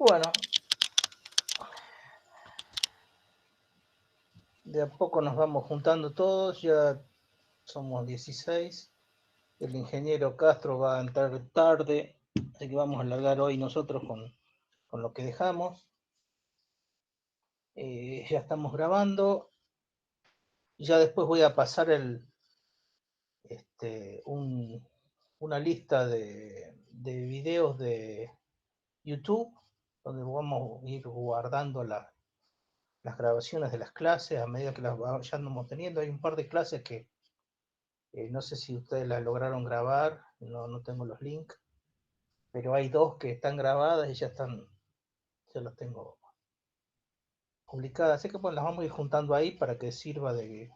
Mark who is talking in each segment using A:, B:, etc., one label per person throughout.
A: Bueno, de a poco nos vamos juntando todos, ya somos 16. El ingeniero Castro va a entrar tarde, así que vamos a alargar hoy nosotros con lo que dejamos. Ya estamos grabando. Ya después voy a pasar una lista de videos de YouTube, donde vamos a ir guardando las grabaciones de las clases a medida que las vayamos teniendo. Hay un par de clases que no sé si ustedes las lograron grabar, no tengo los links, pero hay dos que están grabadas y ya las tengo publicadas. Así que pues las vamos a ir juntando ahí para que sirva de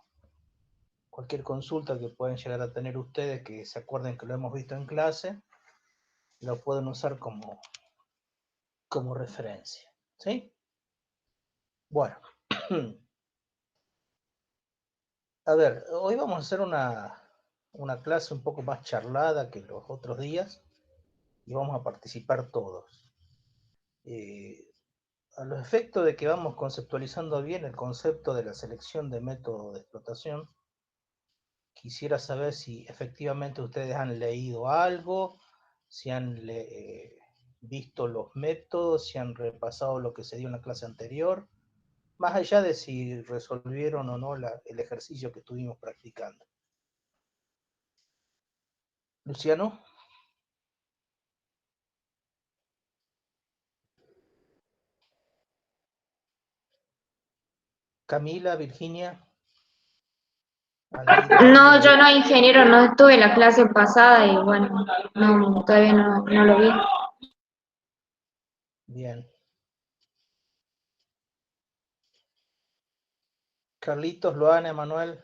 A: cualquier consulta que puedan llegar a tener ustedes, que se acuerden que lo hemos visto en clase, lo pueden usar como referencia. ¿Sí? Bueno, a ver, hoy vamos a hacer una clase un poco más charlada que los otros días y vamos a participar todos. A los efectos de que vamos conceptualizando bien el concepto de la selección de método de explotación, quisiera saber si efectivamente ustedes han leído algo, si han visto los métodos, si han repasado lo que se dio en la clase anterior, más allá de si resolvieron o no el ejercicio que estuvimos practicando. Luciano. Camila, Virginia.
B: No, yo no, ingeniero, no estuve en la clase pasada y bueno, no, todavía no lo vi.
A: Bien. Carlitos, Loana, Emanuel,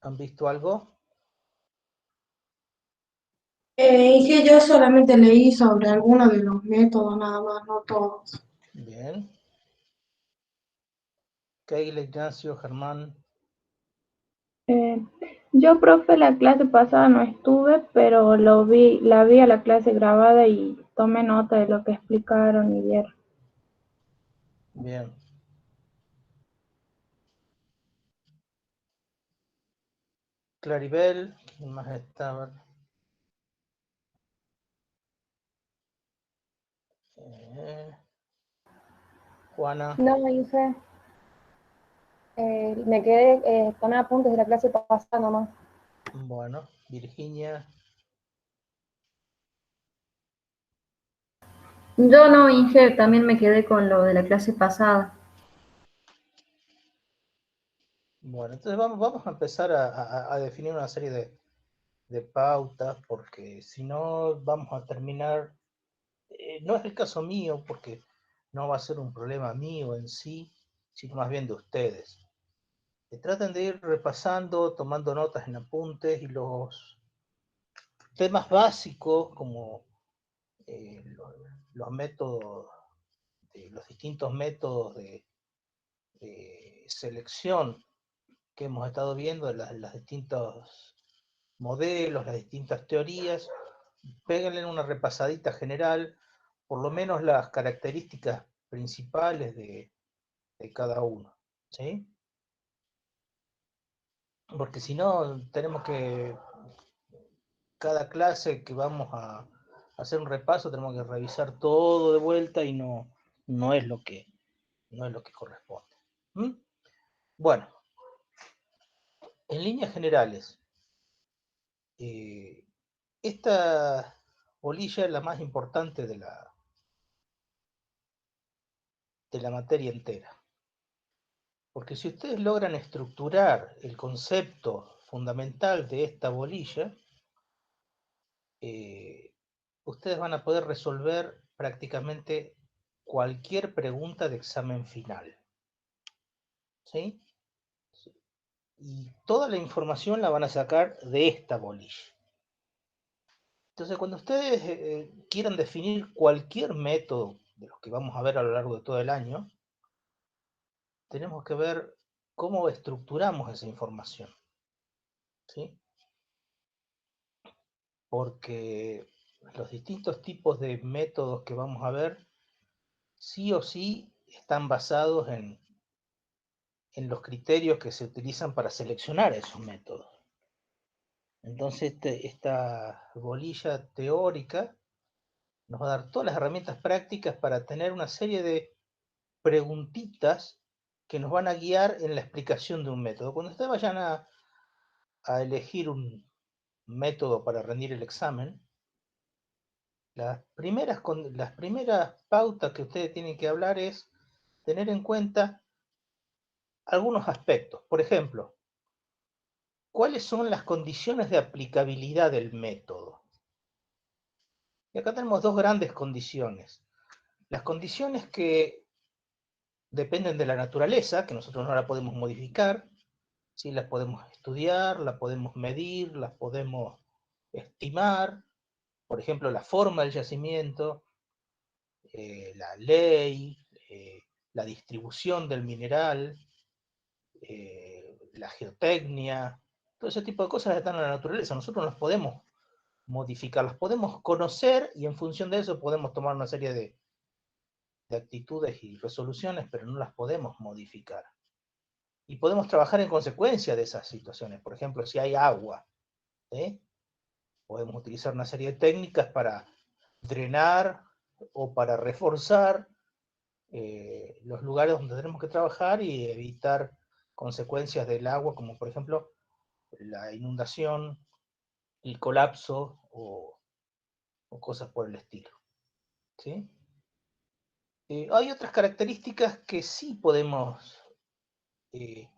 A: ¿han visto algo?
C: Y que yo solamente leí sobre algunos de los métodos, nada más, no todos.
A: Bien. Keila, Ignacio, Germán.
D: Eh, yo, profe, la clase pasada no estuve, pero la vi a la clase grabada y tomé nota de lo que explicaron y vieron.
A: Bien. Claribel, ¿quién más estaba? Juana.
E: No, hice. Me quedé con apuntes de la clase pasada nomás.
A: Bueno, Virginia.
B: Yo no, Inge, también me quedé con lo de la clase pasada.
A: Bueno, entonces vamos a empezar a definir una serie de pautas, porque si no vamos a terminar, no es el caso mío, porque no va a ser un problema mío en sí, sino más bien de ustedes. Traten de ir repasando, tomando notas en apuntes, y los temas básicos como los métodos, los distintos métodos de selección que hemos estado viendo, de los distintos modelos, las distintas teorías, péguenle una repasadita general, por lo menos las características principales de cada uno, ¿sí? Porque si no, tenemos que, cada clase que vamos a hacer un repaso, tenemos que revisar todo de vuelta y no es lo que, no es lo que corresponde. ¿Mm? Bueno, en líneas generales, esta bolilla es la más importante de la materia entera. Porque si ustedes logran estructurar el concepto fundamental de esta bolilla, ustedes van a poder resolver prácticamente cualquier pregunta de examen final. ¿Sí? Y toda la información la van a sacar de esta bolilla. Entonces, cuando ustedes quieran definir cualquier método de los que vamos a ver a lo largo de todo el año, tenemos que ver cómo estructuramos esa información. ¿Sí? Porque los distintos tipos de métodos que vamos a ver, sí o sí están basados en los criterios que se utilizan para seleccionar esos métodos. Entonces, esta bolilla teórica nos va a dar todas las herramientas prácticas para tener una serie de preguntitas que nos van a guiar en la explicación de un método. Cuando ustedes vayan a elegir un método para rendir el examen, las primeras pautas que ustedes tienen que hablar es tener en cuenta algunos aspectos. Por ejemplo, ¿cuáles son las condiciones de aplicabilidad del método? Y acá tenemos dos grandes condiciones. Las condiciones que dependen de la naturaleza, que nosotros no la podemos modificar, ¿sí? Las podemos estudiar, las podemos medir, las podemos estimar. Por ejemplo, la forma del yacimiento, la ley, la distribución del mineral, la geotecnia, todo ese tipo de cosas están en la naturaleza. Nosotros no las podemos modificar, las podemos conocer y en función de eso podemos tomar una serie de actitudes y resoluciones, pero no las podemos modificar. Y podemos trabajar en consecuencia de esas situaciones. Por ejemplo, si hay agua, podemos utilizar una serie de técnicas para drenar o para reforzar los lugares donde tenemos que trabajar y evitar consecuencias del agua, como por ejemplo la inundación, el colapso o cosas por el estilo. ¿Sí? Hay otras características que sí podemos tener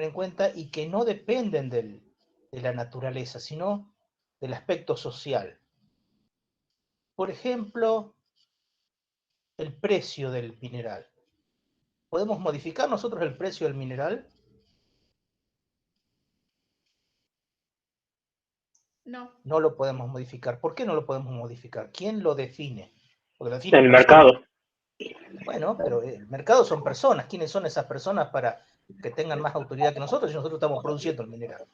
A: en cuenta y que no dependen de la naturaleza, sino del aspecto social. Por ejemplo, el precio del mineral. ¿Podemos modificar nosotros el precio del mineral?
F: No.
A: No lo podemos modificar. ¿Por qué no lo podemos modificar? ¿Quién lo define? Porque lo define
G: El
A: personas.
G: mercado.
A: Bueno, pero el mercado son personas. ¿Quiénes son esas personas para que tengan más autoridad que nosotros si nosotros estamos produciendo el mineral?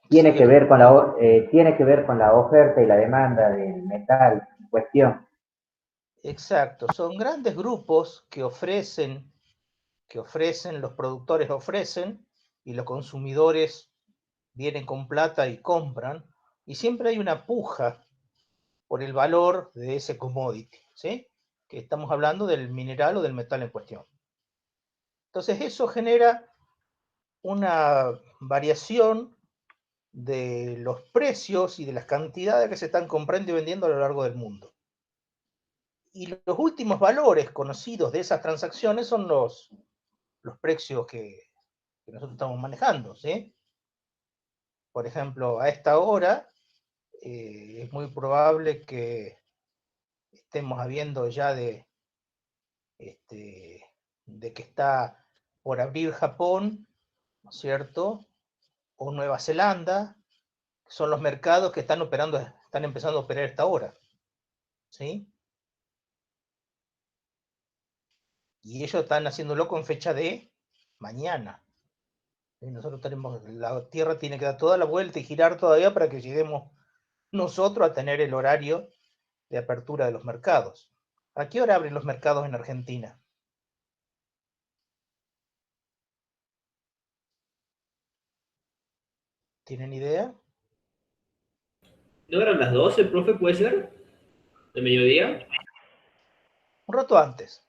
H: Tiene que ver con la oferta y la demanda del metal en cuestión.
A: Exacto, son grandes grupos que ofrecen, los productores ofrecen, y los consumidores vienen con plata y compran, y siempre hay una puja por el valor de ese commodity, ¿sí? Que estamos hablando del mineral o del metal en cuestión. Entonces eso genera una variación de los precios y de las cantidades que se están comprando y vendiendo a lo largo del mundo. Y los últimos valores conocidos de esas transacciones son los precios que nosotros estamos manejando, ¿sí? Por ejemplo, a esta hora es muy probable que estemos habiendo ya de que está por abrir Japón, ¿no es cierto? O Nueva Zelanda, son los mercados que están empezando a operar a esta hora, ¿sí? Y ellos están haciéndolo con fecha de mañana. Y nosotros la Tierra tiene que dar toda la vuelta y girar todavía para que lleguemos nosotros a tener el horario de apertura de los mercados. ¿A qué hora abren los mercados en Argentina? ¿Tienen idea?
I: ¿No eran las 12, profe, puede ser? ¿De mediodía?
A: Un rato antes.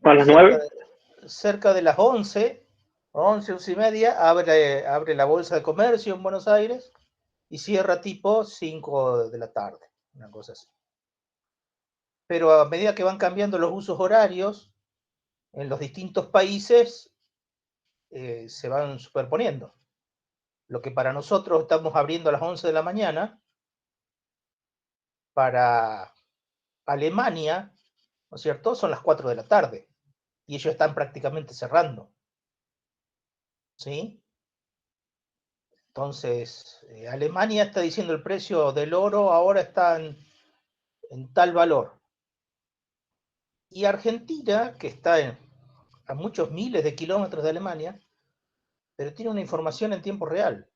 G: ¿A las 9?
A: Cerca de las 11, 11 y media, abre la Bolsa de Comercio en Buenos Aires y cierra tipo 5 de la tarde, una cosa así. Pero a medida que van cambiando los usos horarios, en los distintos países se van superponiendo. Lo que para nosotros estamos abriendo a las 11 de la mañana, para Alemania, ¿no es cierto?, son las 4 de la tarde. Y ellos están prácticamente cerrando. ¿Sí? Entonces, Alemania está diciendo el precio del oro ahora está en tal valor. Y Argentina, que está a muchos miles de kilómetros de Alemania, pero tiene una información en tiempo real.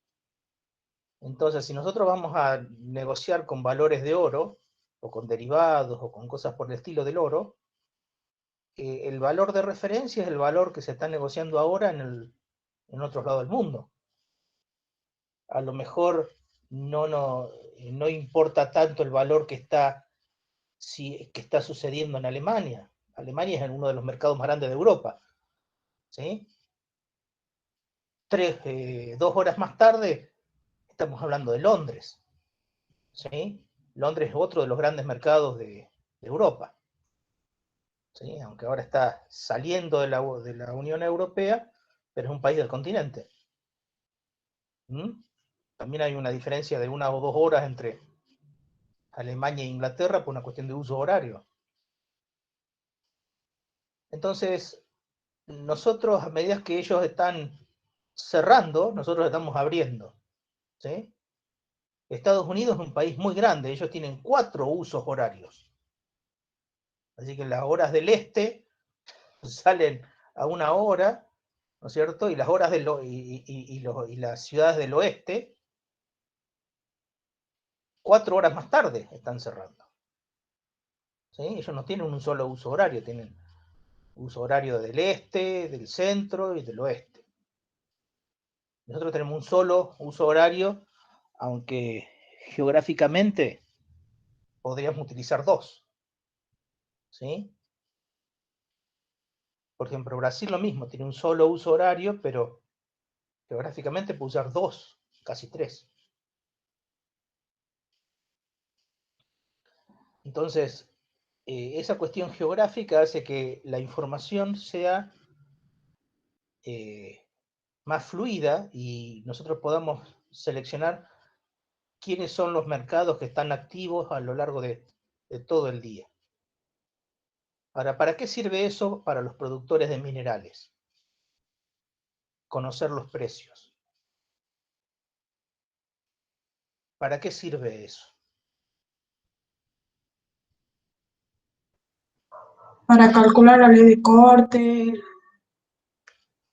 A: Entonces, si nosotros vamos a negociar con valores de oro, o con derivados, o con cosas por el estilo del oro, el valor de referencia es el valor que se está negociando ahora en otros lados del mundo. A lo mejor no importa tanto el valor que está sucediendo en Alemania. Alemania es uno de los mercados más grandes de Europa. ¿Sí? 2 horas más tarde, estamos hablando de Londres. ¿Sí? Londres es otro de los grandes mercados de Europa. ¿Sí? Aunque ahora está saliendo de la Unión Europea, pero es un país del continente. También hay una diferencia de 1 o 2 horas entre Alemania e Inglaterra por una cuestión de uso horario. Entonces, nosotros, a medida que ellos están cerrando, nosotros estamos abriendo. ¿Sí? Estados Unidos es un país muy grande, ellos tienen 4 usos horarios. Así que las horas del este salen a 1 hora, ¿no es cierto? Y las horas y las ciudades del oeste, 4 horas más tarde están cerrando. ¿Sí? Ellos no tienen un solo uso horario, tienen uso horario del este, del centro y del oeste. Nosotros tenemos un solo uso horario, aunque geográficamente podríamos utilizar 2. ¿Sí? Por ejemplo, Brasil lo mismo, tiene un solo uso horario, pero geográficamente puede usar 2, casi 3. Entonces, esa cuestión geográfica hace que la información sea más fluida y nosotros podamos seleccionar quiénes son los mercados que están activos a lo largo de todo el día. Ahora, ¿para qué sirve eso para los productores de minerales? Conocer los precios. ¿Para qué sirve eso?
C: Para calcular la ley de corte,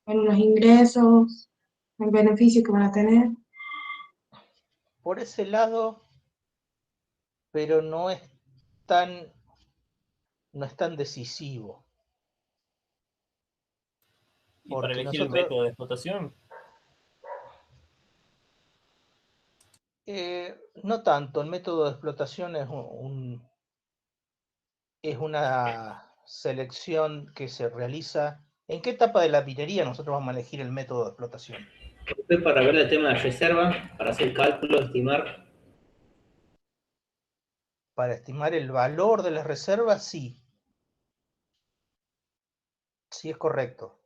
C: en los ingresos, el beneficio que van a tener.
A: Por ese lado, pero no es tan decisivo.
F: ¿Y para
A: Porque
F: elegir el método de explotación?
A: No tanto, el método de explotación es una selección que se realiza. ¿En qué etapa de la minería nosotros vamos a elegir el método de explotación?
I: Después para ver el tema de reserva, para hacer cálculos, estimar.
A: Para estimar el valor de las reservas, sí. Sí, es correcto.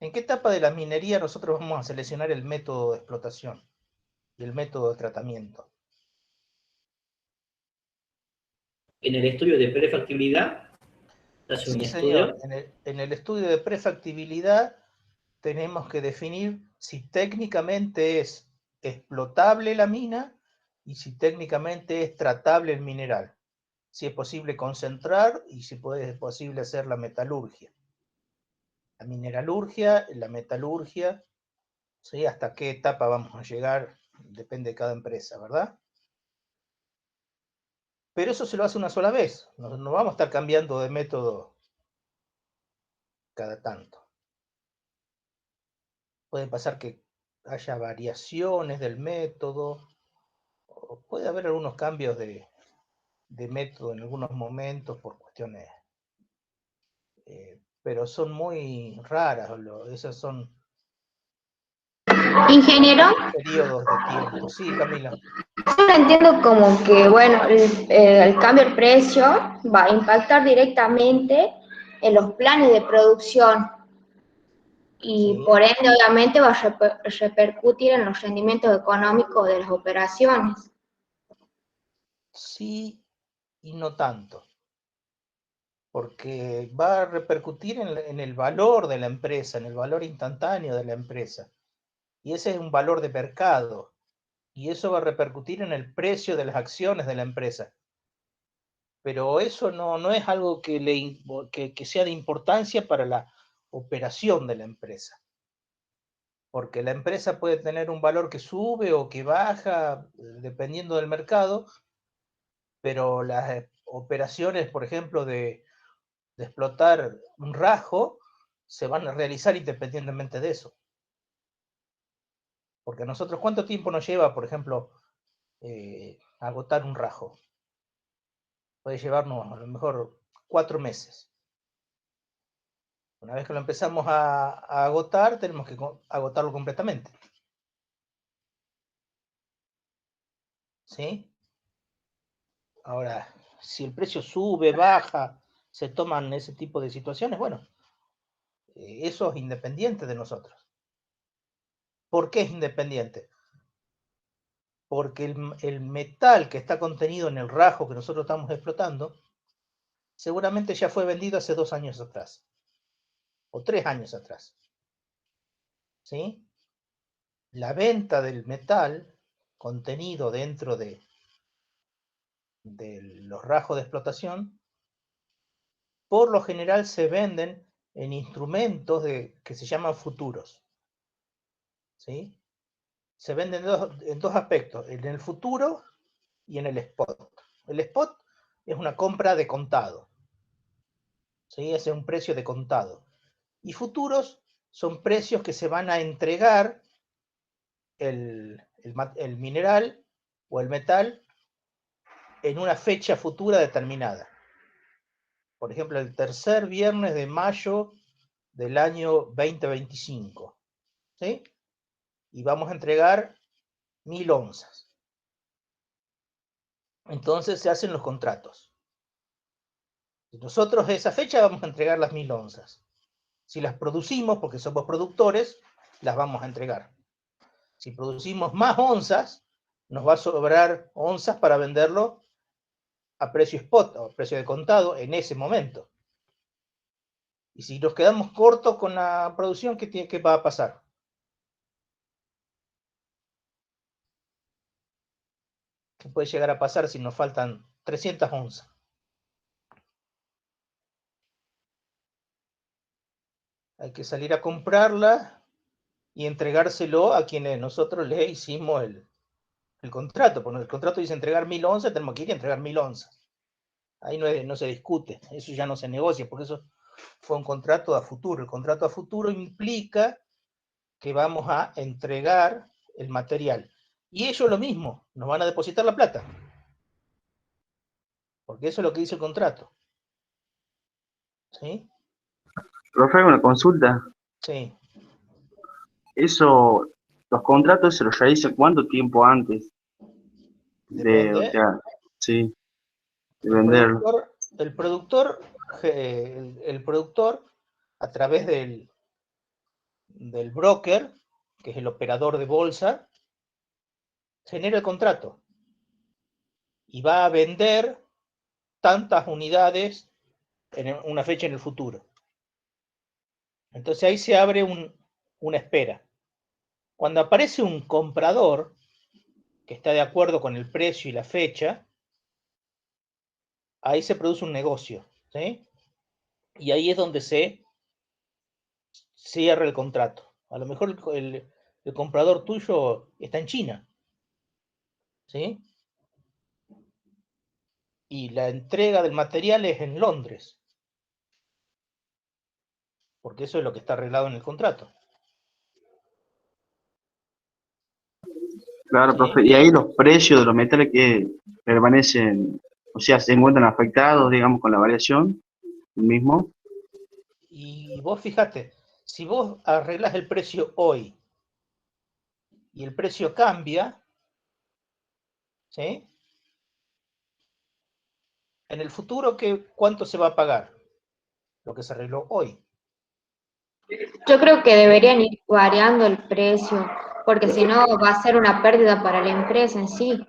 A: ¿En qué etapa de la minería nosotros vamos a seleccionar el método de explotación y el método de tratamiento?
I: En el estudio de prefactibilidad, hace un
A: Sí,
I: estudio.
A: señor. En el estudio de prefactibilidad tenemos que definir si técnicamente es explotable la mina y si técnicamente es tratable el mineral. Si es posible concentrar y si es posible hacer la metalurgia. La mineralurgia, la metalurgia, ¿sí? Hasta qué etapa vamos a llegar, depende de cada empresa, ¿verdad? Pero eso se lo hace una sola vez, no vamos a estar cambiando de método cada tanto. Puede pasar que haya variaciones del método, o puede haber algunos cambios de método en algunos momentos por cuestiones, pero son muy raras, esas son
B: Ingeniero,
A: periodos de tiempo. Sí, Camila.
B: yo lo entiendo como que, bueno, el cambio del precio va a impactar directamente en los planes de producción y
A: Sí,
B: por ende, obviamente, va a repercutir en los rendimientos económicos de las operaciones.
A: sí y no tanto, porque va a repercutir en el valor de la empresa, en el valor instantáneo de la empresa. Y ese es un valor de mercado. Y eso va a repercutir en el precio de las acciones de la empresa. Pero eso no es algo que sea de importancia para la operación de la empresa. porque la empresa puede tener un valor que sube o que baja, dependiendo del mercado, pero las operaciones, por ejemplo, de explotar un rajo, se van a realizar independientemente de eso. Porque a nosotros, ¿cuánto tiempo nos lleva, por ejemplo, agotar un rajo? Puede llevarnos a lo mejor 4 meses. Una vez que lo empezamos a agotar, tenemos que agotarlo completamente. ¿Sí? Ahora, si el precio sube, baja, se toman ese tipo de situaciones, bueno, eso es independiente de nosotros. ¿Por qué es independiente? Porque el metal que está contenido en el rajo que nosotros estamos explotando, seguramente ya fue vendido hace 2 años atrás, o 3 años atrás. ¿Sí? La venta del metal contenido dentro de los rajos de explotación, por lo general se venden en instrumentos que se llaman futuros. ¿Sí? Se venden en dos aspectos, en el futuro y en el spot. El spot es una compra de contado. ¿Sí? Ese es un precio de contado. Y futuros son precios que se van a entregar el mineral o el metal en una fecha futura determinada. Por ejemplo, el tercer viernes de mayo del año 2025. ¿Sí? Y vamos a entregar 1000 onzas. Entonces se hacen los contratos. Nosotros a esa fecha vamos a entregar las 1000 onzas. Si las producimos, porque somos productores, las vamos a entregar. Si producimos más onzas, nos va a sobrar onzas para venderlo a precio spot, o a precio de contado, en ese momento. Y si nos quedamos cortos con la producción, ¿qué va a pasar? ¿Qué puede llegar a pasar si nos faltan 300 onzas? Hay que salir a comprarla y entregárselo a quienes nosotros le hicimos el contrato. Porque el contrato dice entregar 1000 onzas, tenemos que ir a entregar 1000 onzas. Ahí no se discute, eso ya no se negocia, porque eso fue un contrato a futuro. El contrato a futuro implica que vamos a entregar el material. Y ellos lo mismo, nos van a depositar la plata. Porque eso es lo que dice el contrato. ¿Sí?
J: Profe, una consulta.
A: Sí.
J: Eso, los contratos se los realiza ¿cuánto tiempo antes de,
A: Depende.
J: sí, de venderlo?
A: El productor, a través del broker, que es el operador de bolsa, genera el contrato y va a vender tantas unidades en una fecha en el futuro. Entonces ahí se abre una espera. Cuando aparece un comprador que está de acuerdo con el precio y la fecha, ahí se produce un negocio, ¿sí? Y ahí es donde se cierra el contrato. A lo mejor el comprador tuyo está en China, ¿sí? Y la entrega del material es en Londres, porque eso es lo que está arreglado en el contrato.
J: Claro,
A: ¿Sí?
J: profe, y ahí los precios de los metales que permanecen, o sea, se encuentran afectados, digamos, con la variación mismo.
A: Y vos fíjate, si vos arreglás el precio hoy y el precio cambia, ¿sí? En el futuro, ¿cuánto se va a pagar? Lo que se arregló hoy.
B: Yo creo que deberían ir variando el precio, porque si no va a ser una pérdida para la empresa en sí.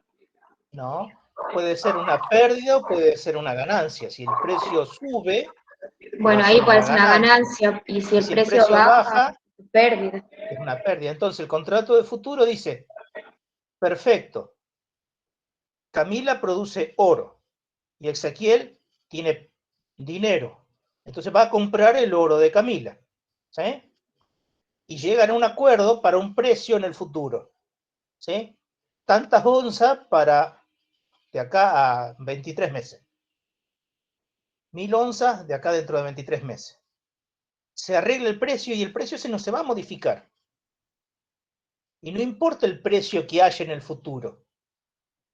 A: No, puede ser una pérdida o puede ser una ganancia. Si el precio sube, va
B: Bueno,
A: a
B: ahí
A: ser
B: puede
A: una
B: ser una
A: ganancia.
B: ganancia, y si
A: Y
B: el
A: si el
B: precio
A: precio baja,
B: pérdida.
A: es una pérdida. Entonces el contrato de futuro dice, perfecto, Camila produce oro y Ezequiel tiene dinero. Entonces va a comprar el oro de Camila. ¿Sí? y llegan a un acuerdo para un precio en el futuro, ¿sí? Tantas onzas para de acá a 23 meses. 1000 onzas de acá dentro de 23 meses. Se arregla el precio y el precio ese no se va a modificar. Y no importa el precio que haya en el futuro.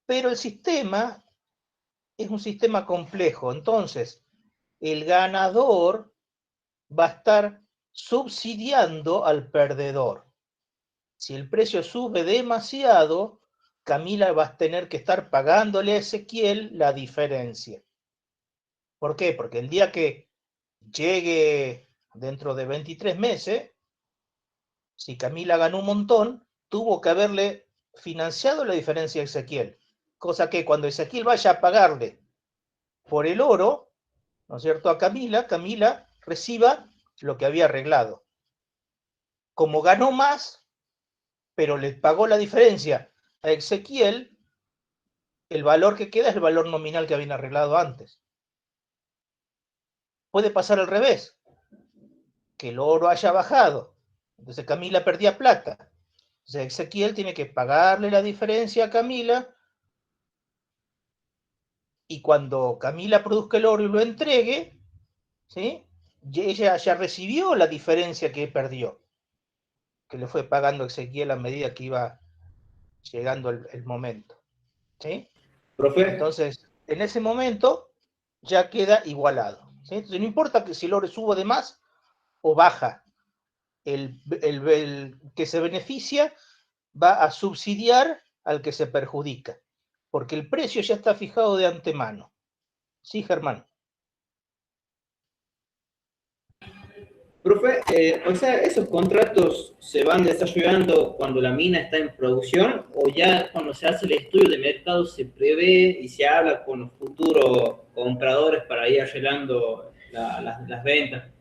A: Pero el sistema es un sistema complejo. Entonces, el ganador va a estar subsidiando al perdedor. Si el precio sube demasiado, Camila va a tener que estar pagándole a Ezequiel la diferencia. ¿Por qué? Porque el día que llegue dentro de 23 meses, si Camila ganó un montón, tuvo que haberle financiado la diferencia a Ezequiel. Cosa que cuando Ezequiel vaya a pagarle por el oro, ¿no es cierto?, a Camila, Camila reciba lo que había arreglado. Como ganó más, pero le pagó la diferencia a Ezequiel, el valor que queda es el valor nominal que habían arreglado antes. Puede pasar al revés, que el oro haya bajado, entonces Camila perdía plata. Entonces Ezequiel tiene que pagarle la diferencia a Camila, y cuando Camila produzca el oro y lo entregue, ¿sí?, ella ya recibió la diferencia que perdió, que le fue pagando Ezequiel a medida que iba llegando el momento, ¿sí?
I: Profe,
A: Entonces, en ese momento ya queda igualado, ¿sí? Entonces, no importa que si el oro suba de más o baja, el que se beneficia va a subsidiar al que se perjudica, porque el precio ya está fijado de antemano. Sí, Germán.
I: profe, o sea, ¿esos contratos se van desarrollando cuando la mina está en producción o ya cuando se hace el estudio de mercado se prevé y se habla con los futuros compradores para ir arreglando las ventas?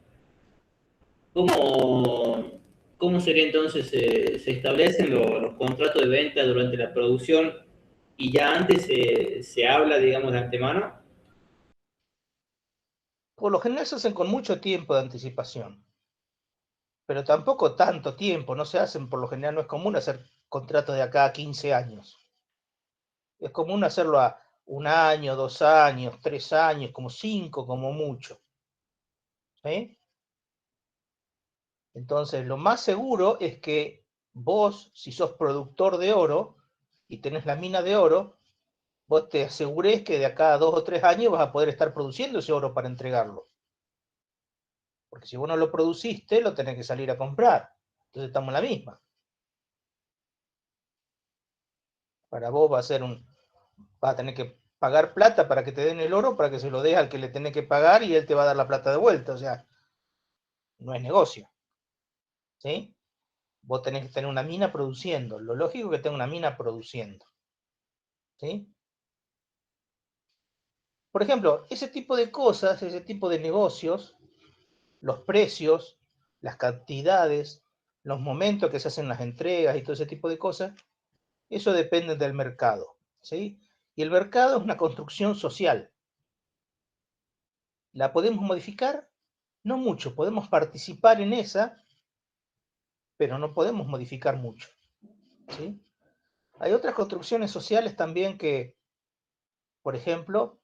I: ¿Cómo sería entonces? ¿Se establecen los contratos de venta durante la producción y ya antes se habla, digamos, de antemano?
A: Por lo general se hacen con mucho tiempo de anticipación, pero tampoco tanto tiempo, no se hacen, por lo general no es común hacer contratos de acá a 15 años. Es común hacerlo a 1 año, 2 años, 3 años, como 5 como mucho, ¿sí? Entonces, lo más seguro es que vos, si sos productor de oro y tenés la mina de oro, vos te asegures que de acá a 2 o 3 años vas a poder estar produciendo ese oro para entregarlo. Porque si vos no lo produciste, lo tenés que salir a comprar. Entonces estamos en la misma. Para vos va a ser vas a tener que pagar plata para que te den el oro, para que se lo des al que le tenés que pagar y él te va a dar la plata de vuelta. O sea, no es negocio, ¿sí? Vos tenés que tener una mina produciendo. Lo lógico es que tenga una mina produciendo, ¿sí? Por ejemplo, ese tipo de cosas, ese tipo de negocios, los precios, las cantidades, los momentos que se hacen las entregas y todo ese tipo de cosas, eso depende del mercado, ¿sí? Y el mercado es una construcción social. ¿La podemos modificar? No mucho, podemos participar en esa, pero no podemos modificar mucho, ¿sí? Hay otras construcciones sociales también que, por ejemplo,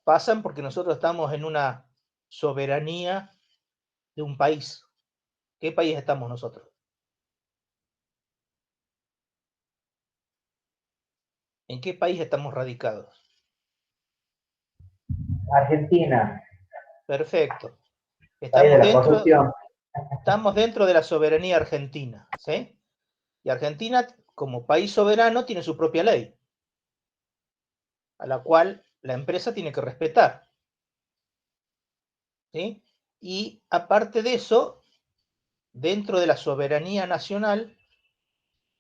A: pasan porque nosotros estamos en una soberanía de un país. ¿Qué país estamos nosotros? ¿En qué país estamos radicados?
H: Argentina,
A: Perfecto.
H: país de la corrupción.
A: Estamos dentro de la soberanía argentina, ¿sí? Y Argentina, como país soberano, tiene su propia ley, a la cual la empresa tiene que respetar, ¿sí? Y aparte de eso, dentro de la soberanía nacional,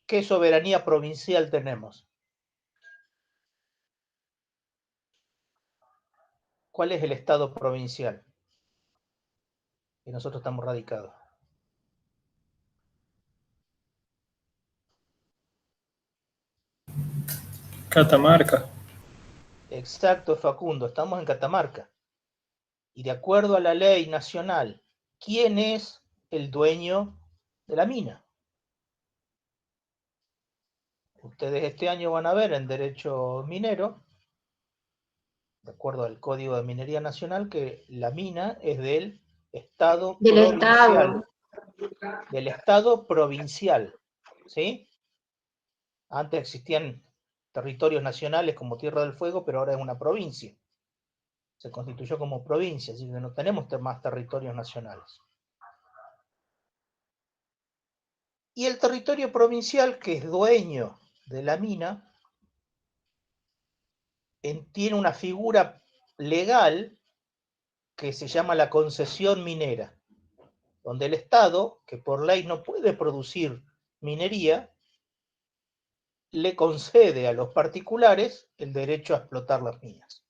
A: ¿qué soberanía provincial tenemos? ¿Cuál es el estado provincial que nosotros estamos radicados?
F: Catamarca.
A: Exacto, Facundo, estamos en Catamarca. Y de acuerdo a la ley nacional, ¿quién es el dueño de la mina. Ustedes este año van a ver en Derecho Minero, de acuerdo al Código de Minería Nacional, que la mina es del Estado
B: Del
A: provincial.
B: Estado.
A: Del Estado provincial, ¿sí? Antes existían territorios nacionales como Tierra del Fuego, pero ahora es una provincia. Se constituyó como provincia, así que no tenemos más territorios nacionales. Y el territorio provincial, que es dueño de la mina, tiene una figura legal que se llama la concesión minera, donde el Estado, que por ley no puede producir minería, le concede a los particulares el derecho a explotar las minas.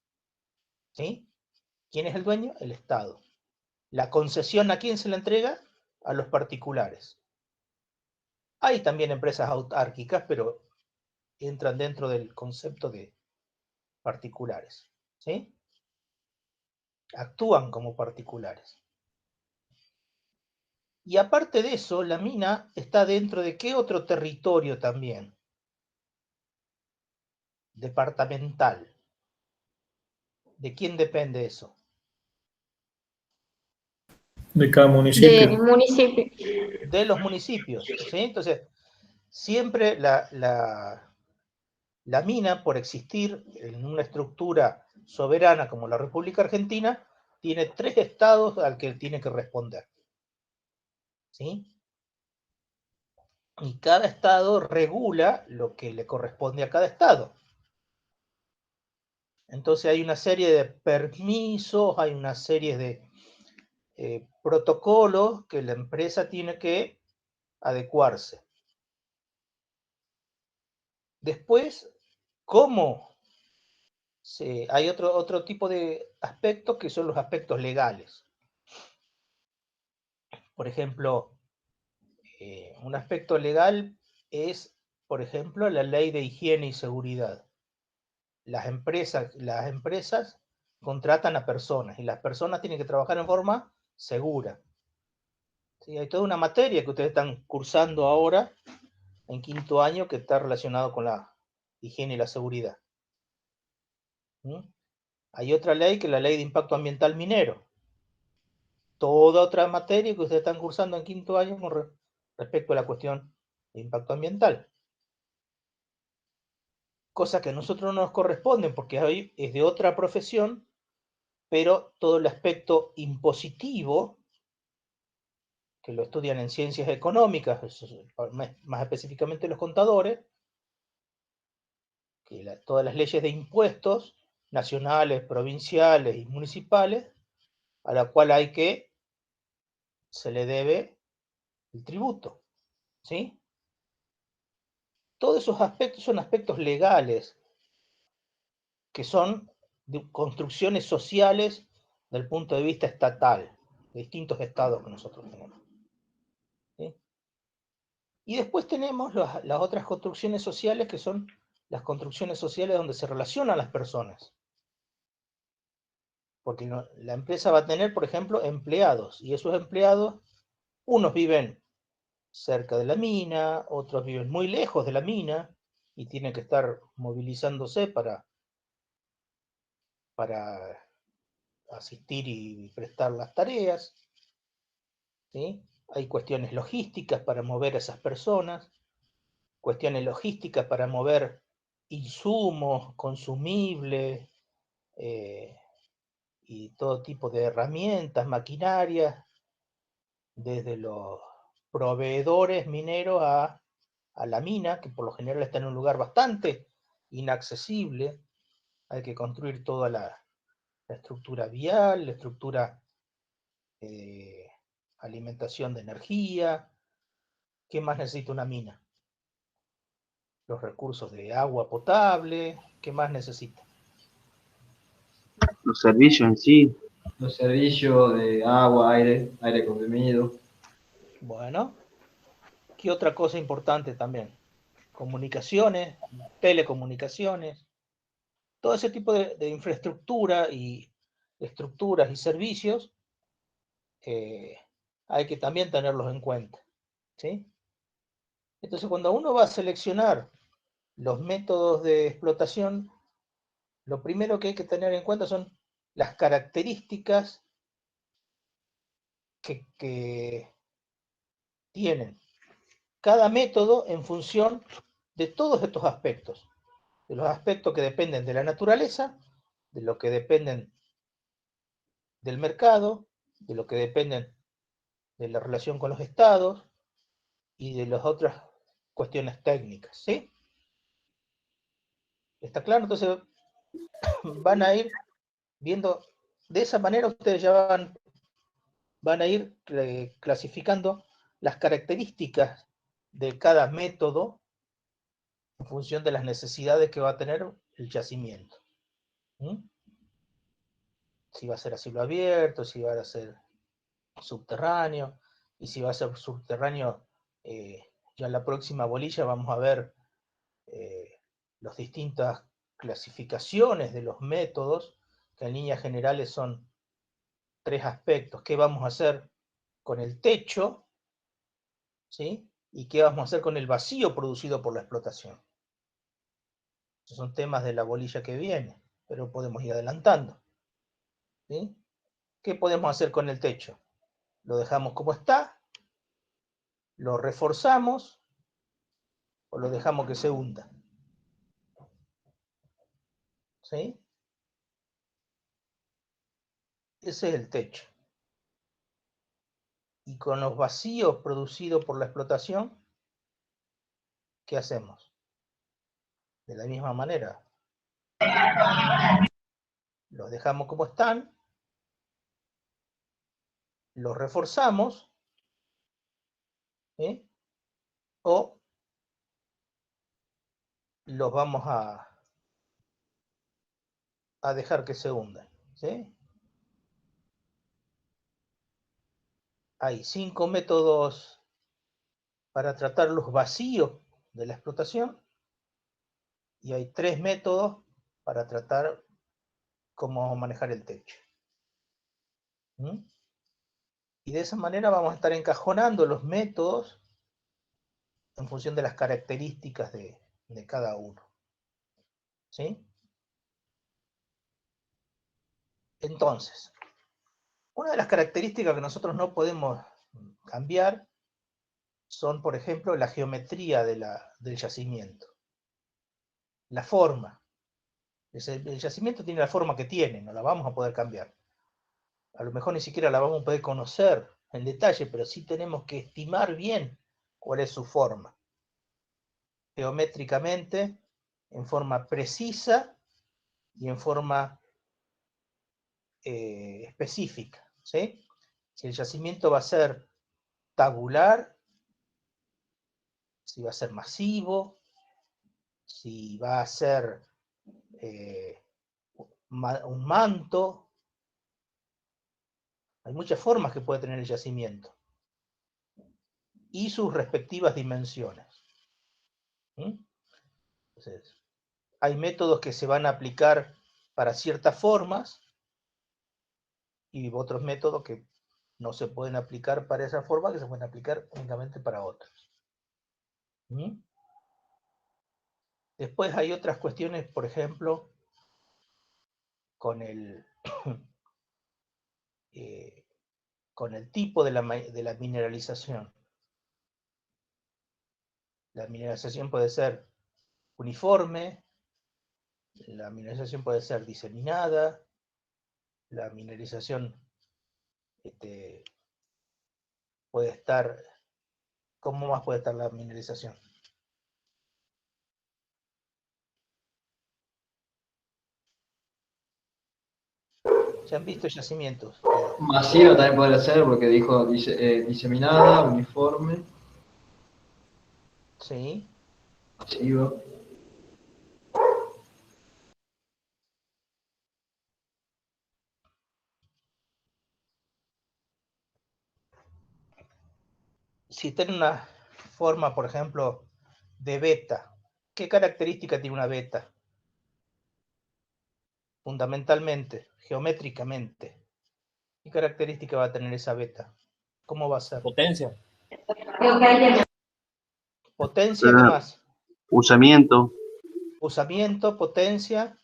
A: ¿Sí? ¿Quién es el dueño? El Estado. La concesión, ¿a quién se la entrega? A los particulares. Hay también empresas autárquicas, pero entran dentro del concepto de particulares. ¿Sí? Actúan como particulares. Y aparte de eso, la mina está dentro de ¿qué otro territorio también? Departamental. ¿De quién depende eso?
F: De cada municipio.
B: De municipio.
A: De los municipios. ¿Sí? Entonces, siempre la mina, por existir en una estructura soberana como la República Argentina, tiene 3 estados al que tiene que responder. ¿Sí? Y cada estado regula lo que le corresponde a cada estado. Entonces hay una serie de permisos, hay una serie de protocolos que la empresa tiene que adecuarse. Después, ¿cómo? Hay otro tipo de aspectos que son los aspectos legales. Por ejemplo, un aspecto legal es, por ejemplo, la ley de higiene y seguridad. Las empresas contratan a personas y las personas tienen que trabajar en forma segura. ¿Sí? Hay toda una materia que ustedes están cursando ahora en 5º año que está relacionado con la higiene y la seguridad. ¿Mm? Hay otra ley que es la ley de impacto ambiental minero. Toda otra materia que ustedes están cursando en 5º año con respecto a la cuestión de impacto ambiental. Cosas que a nosotros no nos corresponden porque hoy es de otra profesión, pero todo el aspecto impositivo, que lo estudian en ciencias económicas, más específicamente los contadores, que todas las leyes de impuestos, nacionales, provinciales y municipales, a la cual se le debe el tributo, ¿sí? Todos esos aspectos son aspectos legales, que son de construcciones sociales del punto de vista estatal, de distintos estados que nosotros tenemos. ¿Sí? Y después tenemos las otras construcciones sociales, que son las construcciones sociales donde se relacionan las personas. Porque la empresa va a tener, por ejemplo, empleados, y esos empleados, unos viven cerca de la mina, otros viven muy lejos de la mina, y tienen que estar movilizándose para asistir y prestar las tareas. ¿Sí? Hay cuestiones logísticas para mover a esas personas, cuestiones logísticas para mover insumos, consumibles, y todo tipo de herramientas, maquinarias, desde los proveedores mineros a la mina, que por lo general está en un lugar bastante inaccesible. Hay que construir toda la estructura vial, la estructura de alimentación de energía. ¿Qué más necesita una mina? Los recursos de agua potable. ¿Qué más necesita?
J: Los servicios en sí.
K: Los servicios de agua, aire comprimido.
A: Bueno, ¿qué otra cosa importante también? Comunicaciones, telecomunicaciones, todo ese tipo de infraestructura y estructuras y servicios hay que también tenerlos en cuenta. ¿Sí? Entonces, cuando uno va a seleccionar los métodos de explotación, lo primero que hay que tener en cuenta son las características que tienen cada método en función de todos estos aspectos. De los aspectos que dependen de la naturaleza, de lo que dependen del mercado, de lo que dependen de la relación con los estados y de las otras cuestiones técnicas, ¿sí? ¿Está claro? Entonces van a ir viendo, de esa manera ustedes ya van a ir clasificando las características de cada método en función de las necesidades que va a tener el yacimiento. ¿Mm? Si va a ser a cielo abierto, si va a ser subterráneo, y si va a ser subterráneo, ya en la próxima bolilla vamos a ver las distintas clasificaciones de los métodos, que en líneas generales son 3 aspectos. ¿Qué vamos a hacer con el techo? ¿Sí? ¿Y qué vamos a hacer con el vacío producido por la explotación? Esos son temas de la bolilla que viene, pero podemos ir adelantando. ¿Sí? ¿Qué podemos hacer con el techo? Lo dejamos como está, lo reforzamos o lo dejamos que se hunda. ¿Sí? Ese es el techo. Y con los vacíos producidos por la explotación, ¿qué hacemos? De la misma manera. Los dejamos como están, los reforzamos, ¿sí? O los vamos a dejar que se hundan, ¿sí? Hay 5 métodos para tratar los vacíos de la explotación y hay 3 métodos para tratar cómo manejar el techo. ¿Mm? Y de esa manera vamos a estar encajonando los métodos en función de las características de cada uno. ¿Sí? Entonces, una de las características que nosotros no podemos cambiar son, por ejemplo, la geometría del yacimiento. La forma. El yacimiento tiene la forma que tiene, no la vamos a poder cambiar. A lo mejor ni siquiera la vamos a poder conocer en detalle, pero sí tenemos que estimar bien cuál es su forma. Geométricamente, en forma precisa y en forma específica. ¿Sí? Si el yacimiento va a ser tabular, si va a ser masivo, si va a ser un manto. Hay muchas formas que puede tener el yacimiento y sus respectivas dimensiones. ¿Mm? Entonces, hay métodos que se van a aplicar para ciertas formas y otros métodos que no se pueden aplicar para esa forma, que se pueden aplicar únicamente para otras. ¿Mm? Después hay otras cuestiones, por ejemplo, con el, con el tipo de la mineralización. La mineralización puede ser uniforme, la mineralización puede ser diseminada, la mineralización puede estar... ¿Cómo más puede estar la mineralización? ¿Se han visto yacimientos?
K: Masiva también podría ser, porque dijo diseminada, uniforme.
A: Sí.
K: Masiva.
A: Si tiene una forma, por ejemplo, de beta, ¿qué característica tiene una beta? Fundamentalmente, geométricamente. ¿Qué característica va a tener esa beta? ¿Cómo va a ser?
F: Potencia.
A: Potencia, ¿qué más?
J: Usamiento.
A: Usamiento, potencia.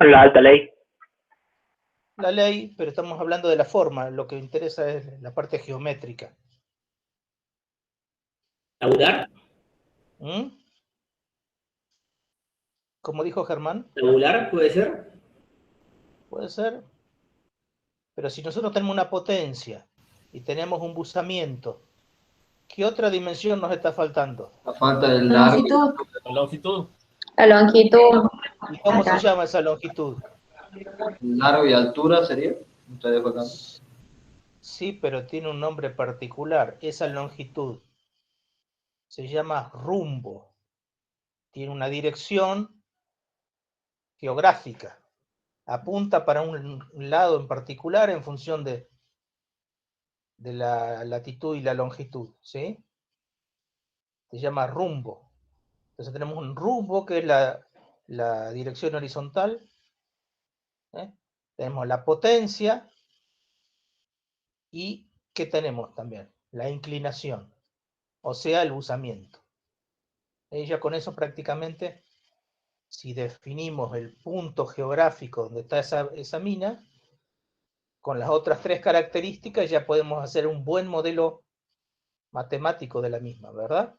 G: La alta ley.
A: La ley, pero estamos hablando de la forma. Lo que interesa es la parte geométrica.
I: ¿Tabular?
A: ¿Mm? ¿Cómo dijo Germán?
I: ¿Tabular puede ser?
A: Puede ser. Pero si nosotros tenemos una potencia y tenemos un buzamiento, ¿qué otra dimensión nos está faltando?
K: La falta del
C: La
K: largo.
C: longitud.
F: La longitud.
B: La longitud.
A: ¿Y cómo se llama esa longitud?
K: Largo y altura sería. Ustedes faltando.
A: Sí, pero tiene un nombre particular. Esa longitud se llama rumbo. Tiene una dirección geográfica. Apunta para un lado en particular en función de la latitud y la longitud, ¿sí? Se llama rumbo. Entonces tenemos un rumbo que es la dirección horizontal. ¿Eh? Tenemos la potencia y ¿qué tenemos también? La inclinación, o sea, el buzamiento. Ya con eso prácticamente, si definimos el punto geográfico donde está esa mina, con las otras tres características ya podemos hacer un buen modelo matemático de la misma, ¿verdad?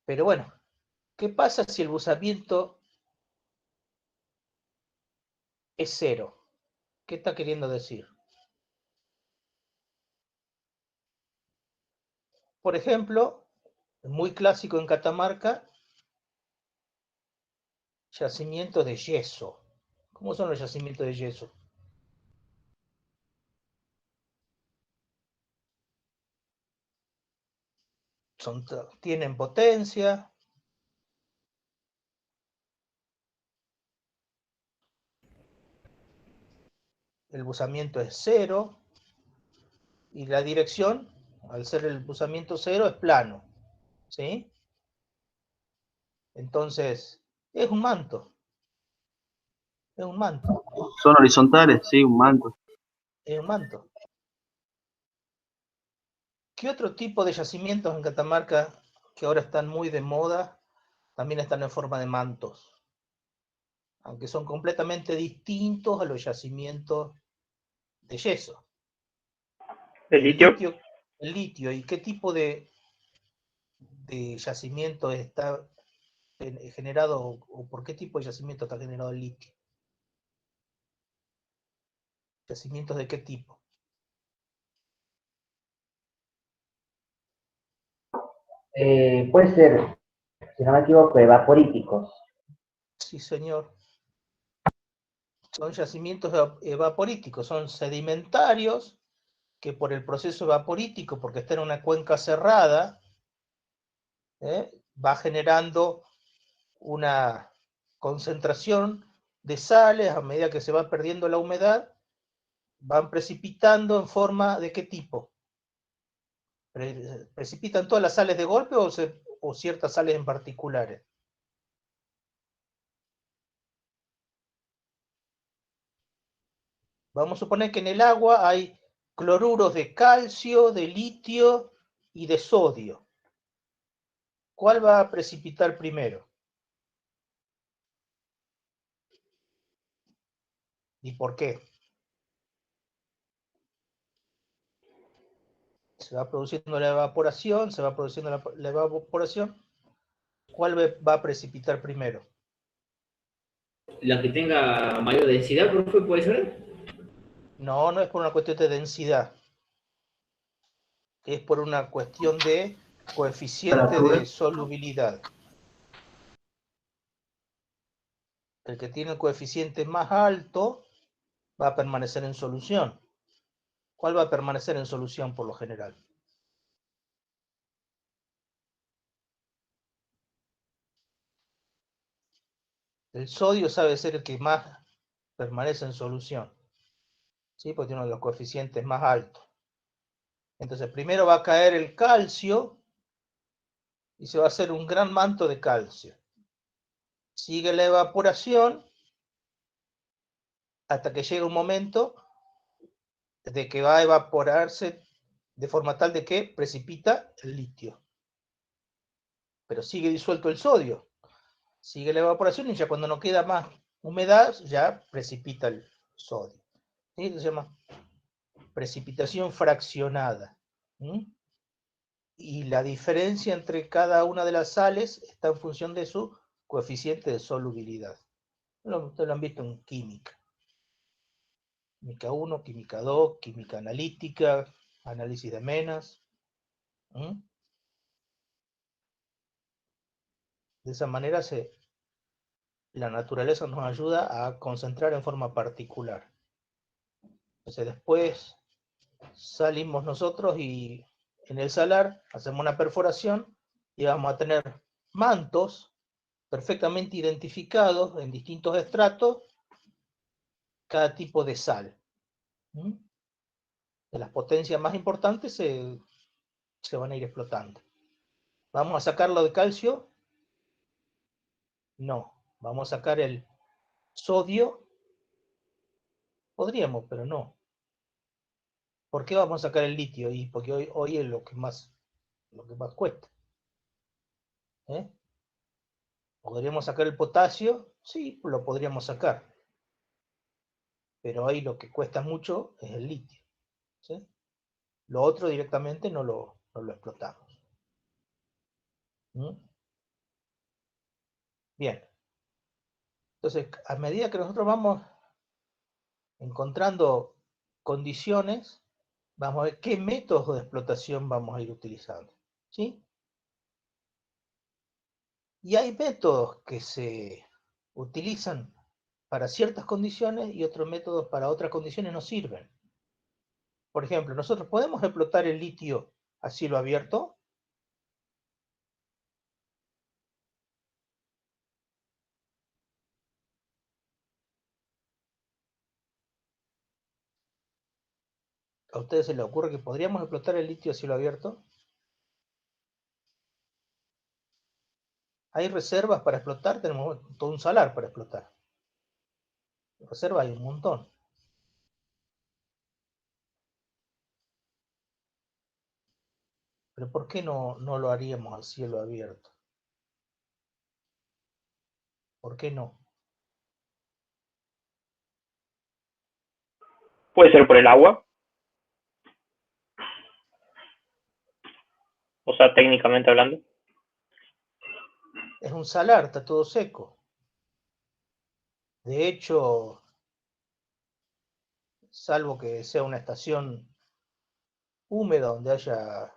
A: Pero bueno, ¿qué pasa si el buzamiento es cero? ¿Qué está queriendo decir? Por ejemplo, muy clásico en Catamarca, yacimientos de yeso. ¿Cómo son los yacimientos de yeso? Tienen potencia, el buzamiento es cero, y la dirección, al ser el buzamiento cero, es plano, ¿sí? Entonces, es un manto, es un manto,
J: Son horizontales, sí, un manto.
A: es un manto. ¿Qué otro tipo de yacimientos en Catamarca que ahora están muy de moda también están en forma de mantos? Aunque son completamente distintos a los yacimientos de yeso.
G: ¿El litio?
A: El litio, ¿y qué tipo de yacimiento está generado, o por qué tipo de yacimiento está generado el litio? ¿Yacimientos de qué tipo?
H: Puede ser, si no me equivoco, evaporíticos.
A: Sí, señor. Son yacimientos evaporíticos, son sedimentarios que por el proceso evaporítico, porque está en una cuenca cerrada, va generando una concentración de sales a medida que se va perdiendo la humedad, van precipitando en forma de qué tipo. ¿Precipitan todas las sales de golpe o ciertas sales en particulares? Vamos a suponer que en el agua hay cloruros de calcio, de litio y de sodio. ¿Cuál va a precipitar primero? ¿Y por qué? Se va produciendo la evaporación, se va produciendo la evaporación. ¿Cuál va a precipitar primero?
I: La que tenga mayor densidad, profe, ¿puede ser?
A: No, no es por una cuestión de densidad. Es por una cuestión de coeficiente de solubilidad. El que tiene el coeficiente más alto va a permanecer en solución. ¿Cuál va a permanecer en solución por lo general? El sodio sabe ser el que más permanece en solución, ¿sí? Porque tiene uno de los coeficientes más altos. Entonces primero va a caer el calcio y se va a hacer un gran manto de calcio. Sigue la evaporación hasta que llega un momento de que va a evaporarse de forma tal de que precipita el litio. Pero sigue disuelto el sodio. Sigue la evaporación y ya cuando no queda más humedad, ya precipita el sodio. ¿Sí? Eso se llama precipitación fraccionada. ¿Mm? Y la diferencia entre cada una de las sales está en función de su coeficiente de solubilidad. Ustedes lo han visto en química. Química 1, química 2, química analítica, análisis de menas. ¿Mm? De esa manera la naturaleza nos ayuda a concentrar en forma particular. Entonces después salimos nosotros y en el salar hacemos una perforación y vamos a tener mantos perfectamente identificados en distintos estratos, cada tipo de sal. ¿Mm? De las potencias más importantes se van a ir explotando. ¿Vamos a sacarlo de calcio? No. ¿Vamos a sacar el sodio? Podríamos, pero no. ¿Por qué vamos a sacar el litio? Y porque hoy es lo que más cuesta. ¿Eh? ¿Podríamos sacar el potasio? Sí, lo podríamos sacar. Pero ahí lo que cuesta mucho es el litio. ¿Sí? Lo otro directamente no lo explotamos. ¿Mm? Bien. Entonces, a medida que nosotros vamos encontrando condiciones, vamos a ver qué métodos de explotación vamos a ir utilizando. ¿Sí? Y hay métodos que se utilizan para ciertas condiciones y otros métodos para otras condiciones no sirven. Por ejemplo, nosotros podemos explotar el litio a cielo abierto. ¿A ustedes se les ocurre que podríamos explotar el litio a cielo abierto? ¿Hay reservas para explotar? Tenemos todo un salar para explotar. Reservas hay un montón. Pero ¿por qué no lo haríamos a cielo abierto? ¿Por qué no?
G: Puede ser por el agua. O sea, técnicamente hablando.
A: Es un salar, está todo seco. De hecho, salvo que sea una estación húmeda donde haya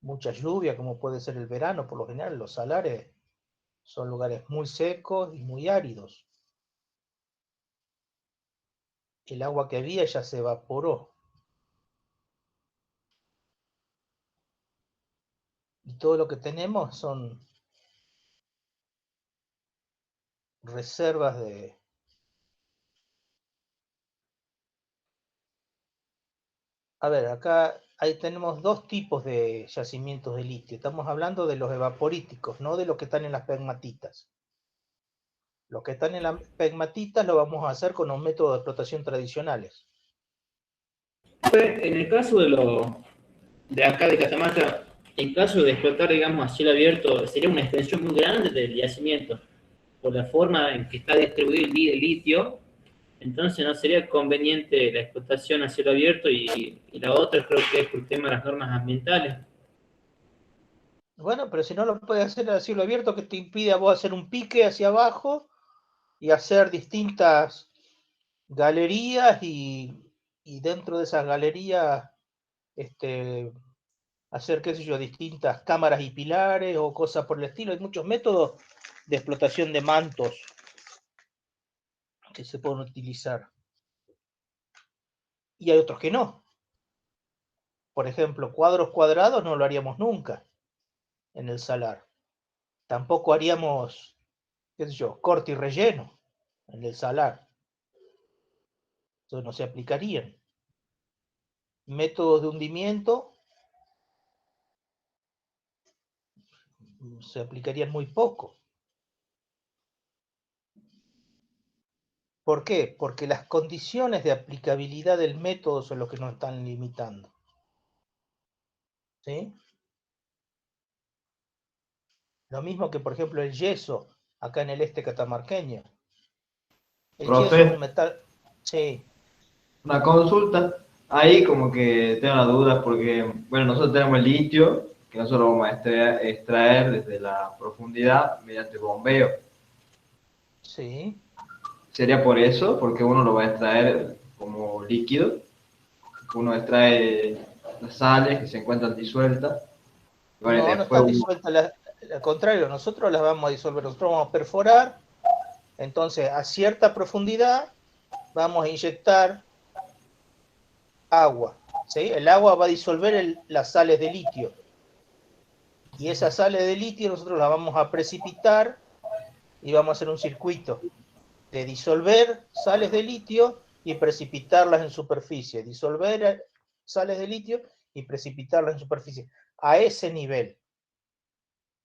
A: mucha lluvia, como puede ser el verano, por lo general los salares son lugares muy secos y muy áridos. El agua que había ya se evaporó. Y todo lo que tenemos son reservas de... A ver, acá tenemos dos tipos de yacimientos de litio. Estamos hablando de los evaporíticos, no de los que están en las pegmatitas. Los que están en las pegmatitas lo vamos a hacer con los métodos de explotación tradicionales.
I: En el caso de acá de Catamarca, en caso de explotar, digamos, a cielo abierto, sería una extensión muy grande del yacimiento, por la forma en que está distribuido el litio. Entonces no sería conveniente la explotación a cielo abierto y la otra creo que es por el tema de las normas ambientales.
A: Bueno, pero si no lo puedes hacer a cielo abierto, ¿qué te impide a vos hacer un pique hacia abajo y hacer distintas galerías y dentro de esas galerías hacer, qué sé yo, distintas cámaras y pilares o cosas por el estilo? Hay muchos métodos de explotación de mantos que se pueden utilizar. Y hay otros que no. Por ejemplo, cuadros cuadrados no lo haríamos nunca en el salar. Tampoco haríamos, qué sé yo, corte y relleno en el salar. Eso no se aplicarían. Métodos de hundimiento se aplicarían muy poco. ¿Por qué? Porque las condiciones de aplicabilidad del método son lo que nos están limitando. ¿Sí? Lo mismo que, por ejemplo, el yeso, acá en el este catamarqueño. El yeso es
K: Profe,
A: un metal... Sí,
K: una consulta. Ahí como que tengo una duda porque, bueno, nosotros tenemos el litio, que nosotros vamos a extraer desde la profundidad mediante bombeo.
A: sí.
K: ¿Sería por eso? Porque uno lo va a extraer como líquido. Uno extrae las sales que se encuentran disueltas. Y bueno, y
A: No, no
K: después
A: están
K: uno...
A: disueltas, al contrario, nosotros las vamos a disolver, nosotros vamos a perforar, entonces a cierta profundidad vamos a inyectar agua, ¿sí? El agua va a disolver las sales de litio, y esas sales de litio nosotros las vamos a precipitar y vamos a hacer un circuito de disolver sales de litio y precipitarlas en superficie, disolver sales de litio y precipitarlas en superficie, a ese nivel,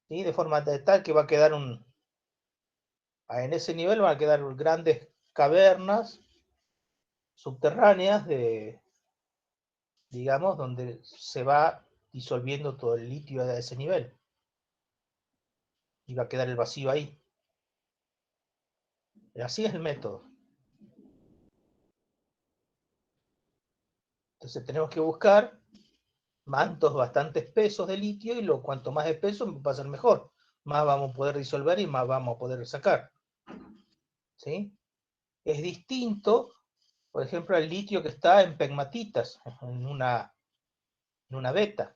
A: ¿sí? De forma tal que va a quedar en ese nivel van a quedar grandes cavernas subterráneas digamos, donde se va disolviendo todo el litio a ese nivel. Y va a quedar el vacío ahí. Y así es el método. Entonces tenemos que buscar mantos bastante espesos de litio y cuanto más espeso va a ser mejor. Más vamos a poder disolver y más vamos a poder sacar. ¿Sí? Es distinto, por ejemplo, al litio que está en pegmatitas, en una beta.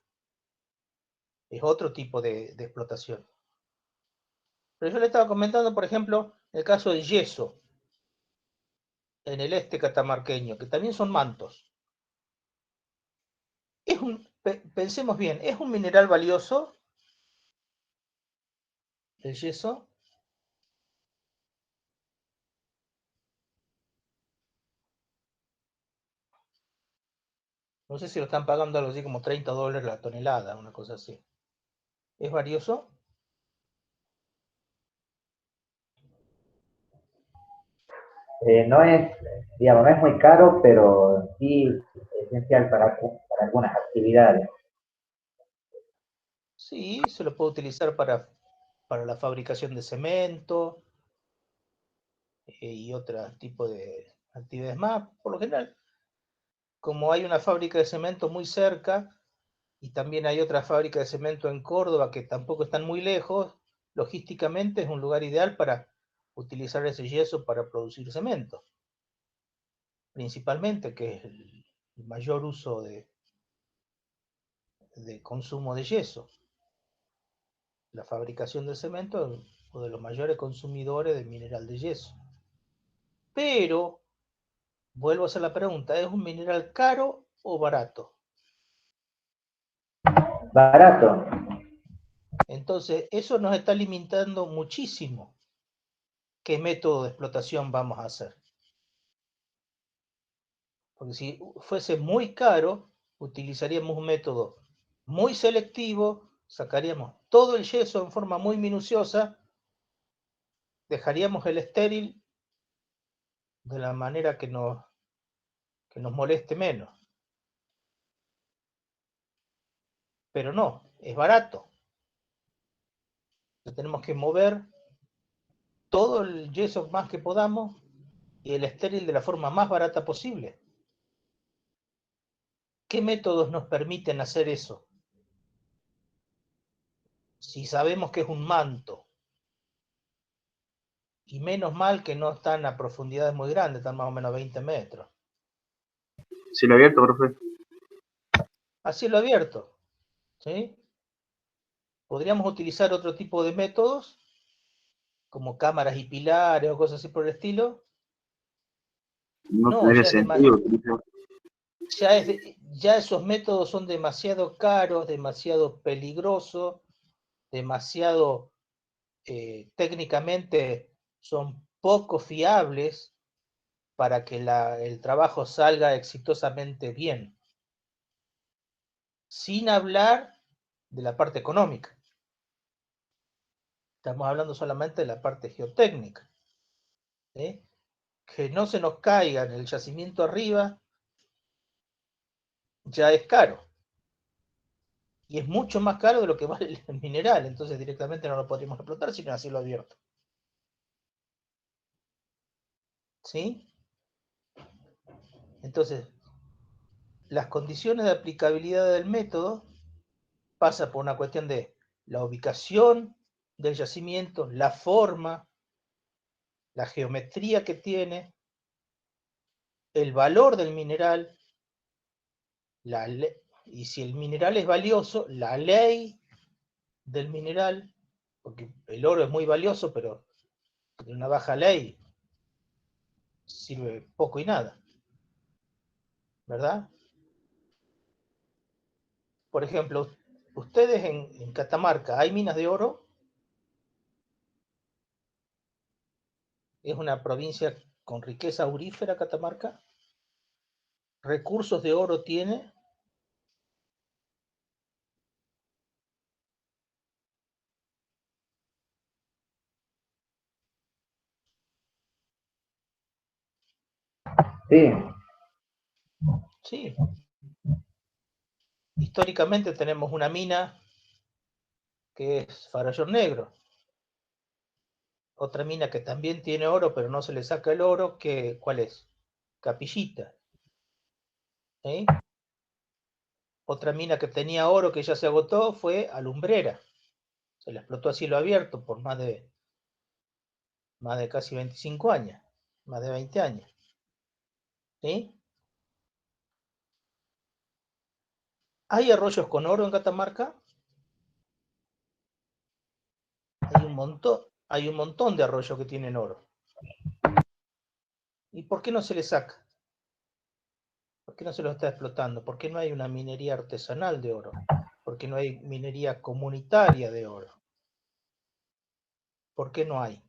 A: Es otro tipo de explotación. Pero yo le estaba comentando, por ejemplo, el caso del yeso en el este catamarqueño, que también son mantos. Pensemos bien, ¿es un mineral valioso el yeso? No sé si lo están pagando algo así como $30 la tonelada, una cosa así. ¿Es valioso?
H: No es, digamos, no es muy caro, pero sí esencial para algunas actividades.
A: Sí, se lo puede utilizar para la fabricación de cemento y otro tipo de actividades más. Por lo general, como hay una fábrica de cemento muy cerca y también hay otra fábrica de cemento en Córdoba que tampoco están muy lejos, logísticamente es un lugar ideal para utilizar ese yeso para producir cemento, principalmente, que es el mayor uso de consumo de yeso. La fabricación de cemento es uno de los mayores consumidores de mineral de yeso. Pero, vuelvo a hacer la pregunta, ¿es un mineral caro o barato?
H: Barato.
A: Entonces, eso nos está limitando muchísimo qué método de explotación vamos a hacer. Porque si fuese muy caro, utilizaríamos un método muy selectivo, sacaríamos todo el yeso en forma muy minuciosa, dejaríamos el estéril de la manera que nos moleste menos. Pero no, es barato. Entonces tenemos que mover todo el yeso más que podamos y el estéril de la forma más barata posible. ¿Qué métodos nos permiten hacer eso? Si sabemos que es un manto, y menos mal que no están a profundidades muy grandes, están más o menos a 20 metros.
J: Cielo abierto, profe.
A: A cielo abierto, ¿sí? Podríamos utilizar otro tipo de métodos, como cámaras y pilares o cosas así por el estilo.
J: No
A: No,
J: tendría sentido utilizar.
A: ya esos métodos son demasiado caros, demasiado peligrosos, demasiado técnicamente son poco fiables para que el trabajo salga exitosamente bien. Sin hablar de la parte económica. Estamos hablando solamente de la parte geotécnica. ¿Sí? que no se nos caiga en el yacimiento arriba ya es caro. Y es mucho más caro de lo que vale el mineral, entonces directamente no lo podríamos explotar sino a cielo abierto. ¿Sí? Entonces, las condiciones de aplicabilidad del método pasan por una cuestión de la ubicación del yacimiento, la forma, la geometría que tiene, el valor del mineral, y si el mineral es valioso, la ley del mineral, porque el oro es muy valioso, pero de una baja ley sirve poco y nada, ¿verdad? Por ejemplo, ustedes en Catamarca, ¿hay minas de oro? ¿Es una provincia con riqueza aurífera Catamarca? ¿Recursos de oro tiene?
H: Sí,
A: Sí. Históricamente tenemos una mina que es Farallón Negro. Otra mina que también tiene oro, pero no se le saca el oro, ¿cuál es? Capillita. ¿Sí? Otra mina que tenía oro que ya se agotó fue Alumbrera. Se la explotó a cielo abierto por más de casi 25 años, más de 20 años. ¿Sí? ¿Hay arroyos con oro en Catamarca? Hay un montón de arroyos que tienen oro. ¿Y por qué no se le saca? ¿Por qué no se lo está explotando? ¿Por qué no hay una minería artesanal de oro? ¿Por qué no hay minería comunitaria de oro? ¿Por qué no hay?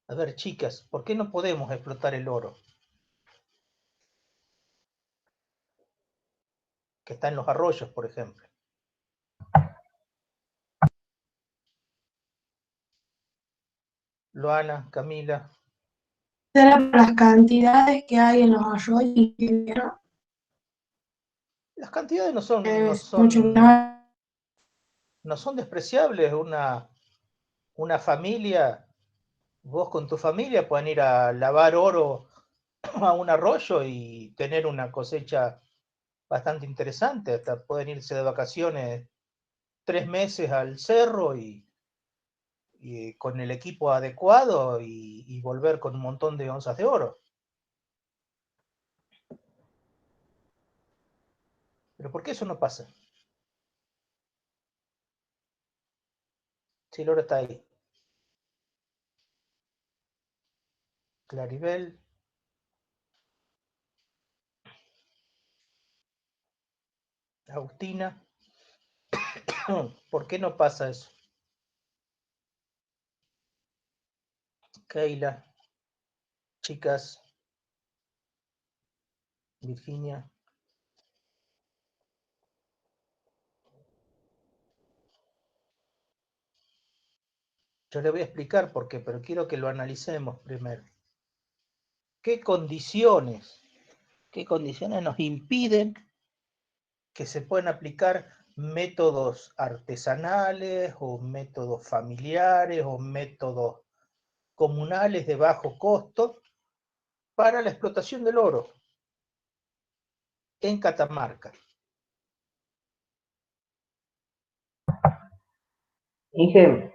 A: A ver, chicas, ¿por qué no podemos explotar el oro que está en los arroyos, por ejemplo? Luana, Camila.
C: ¿Será por las cantidades que hay en los arroyos?
A: Las cantidades no son despreciables. Una familia, vos con tu familia pueden ir a lavar oro a un arroyo y tener una cosecha bastante interesante. Hasta pueden irse de vacaciones 3 meses al cerro y con el equipo adecuado y volver con un montón de onzas de oro. ¿Pero por qué eso no pasa? Si el oro está ahí. Claribel. Agustina. ¿Por qué no pasa eso? Keila. Chicas. Virginia. Yo le voy a explicar por qué, pero quiero que lo analicemos primero. ¿Qué condiciones nos impiden que se puedan aplicar métodos artesanales o métodos familiares o métodos comunales de bajo costo para la explotación del oro en Catamarca?
H: Inge,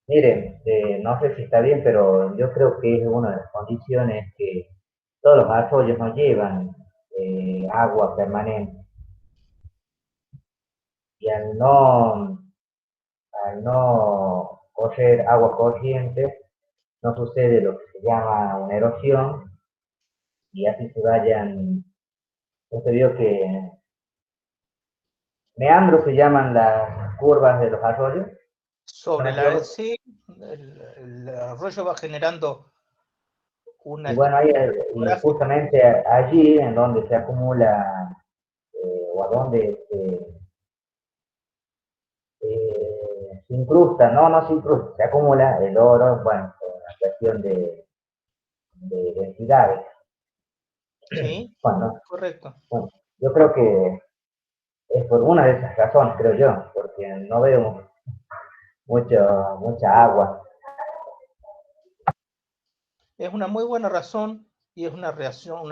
H: mire, no sé si está bien, pero yo creo que es una de las condiciones que todos los arroyos no llevan agua permanente. Y al no correr agua corriente, no sucede lo que se llama una erosión, y así se vayan, yo te digo que meandros se llaman las curvas de los arroyos.
A: Sobre sí, el arroyo va generando una...
H: Y bueno, ahí, y justamente allí en donde se acumula, o a donde se se incrusta, no se incrusta, se acumula el oro, bueno, por una cuestión de densidades.
A: Sí,
H: Bueno,
A: correcto.
H: bueno, yo creo que es por una de esas razones, creo yo, porque no veo mucha agua.
A: Es una muy buena razón y es una reacción,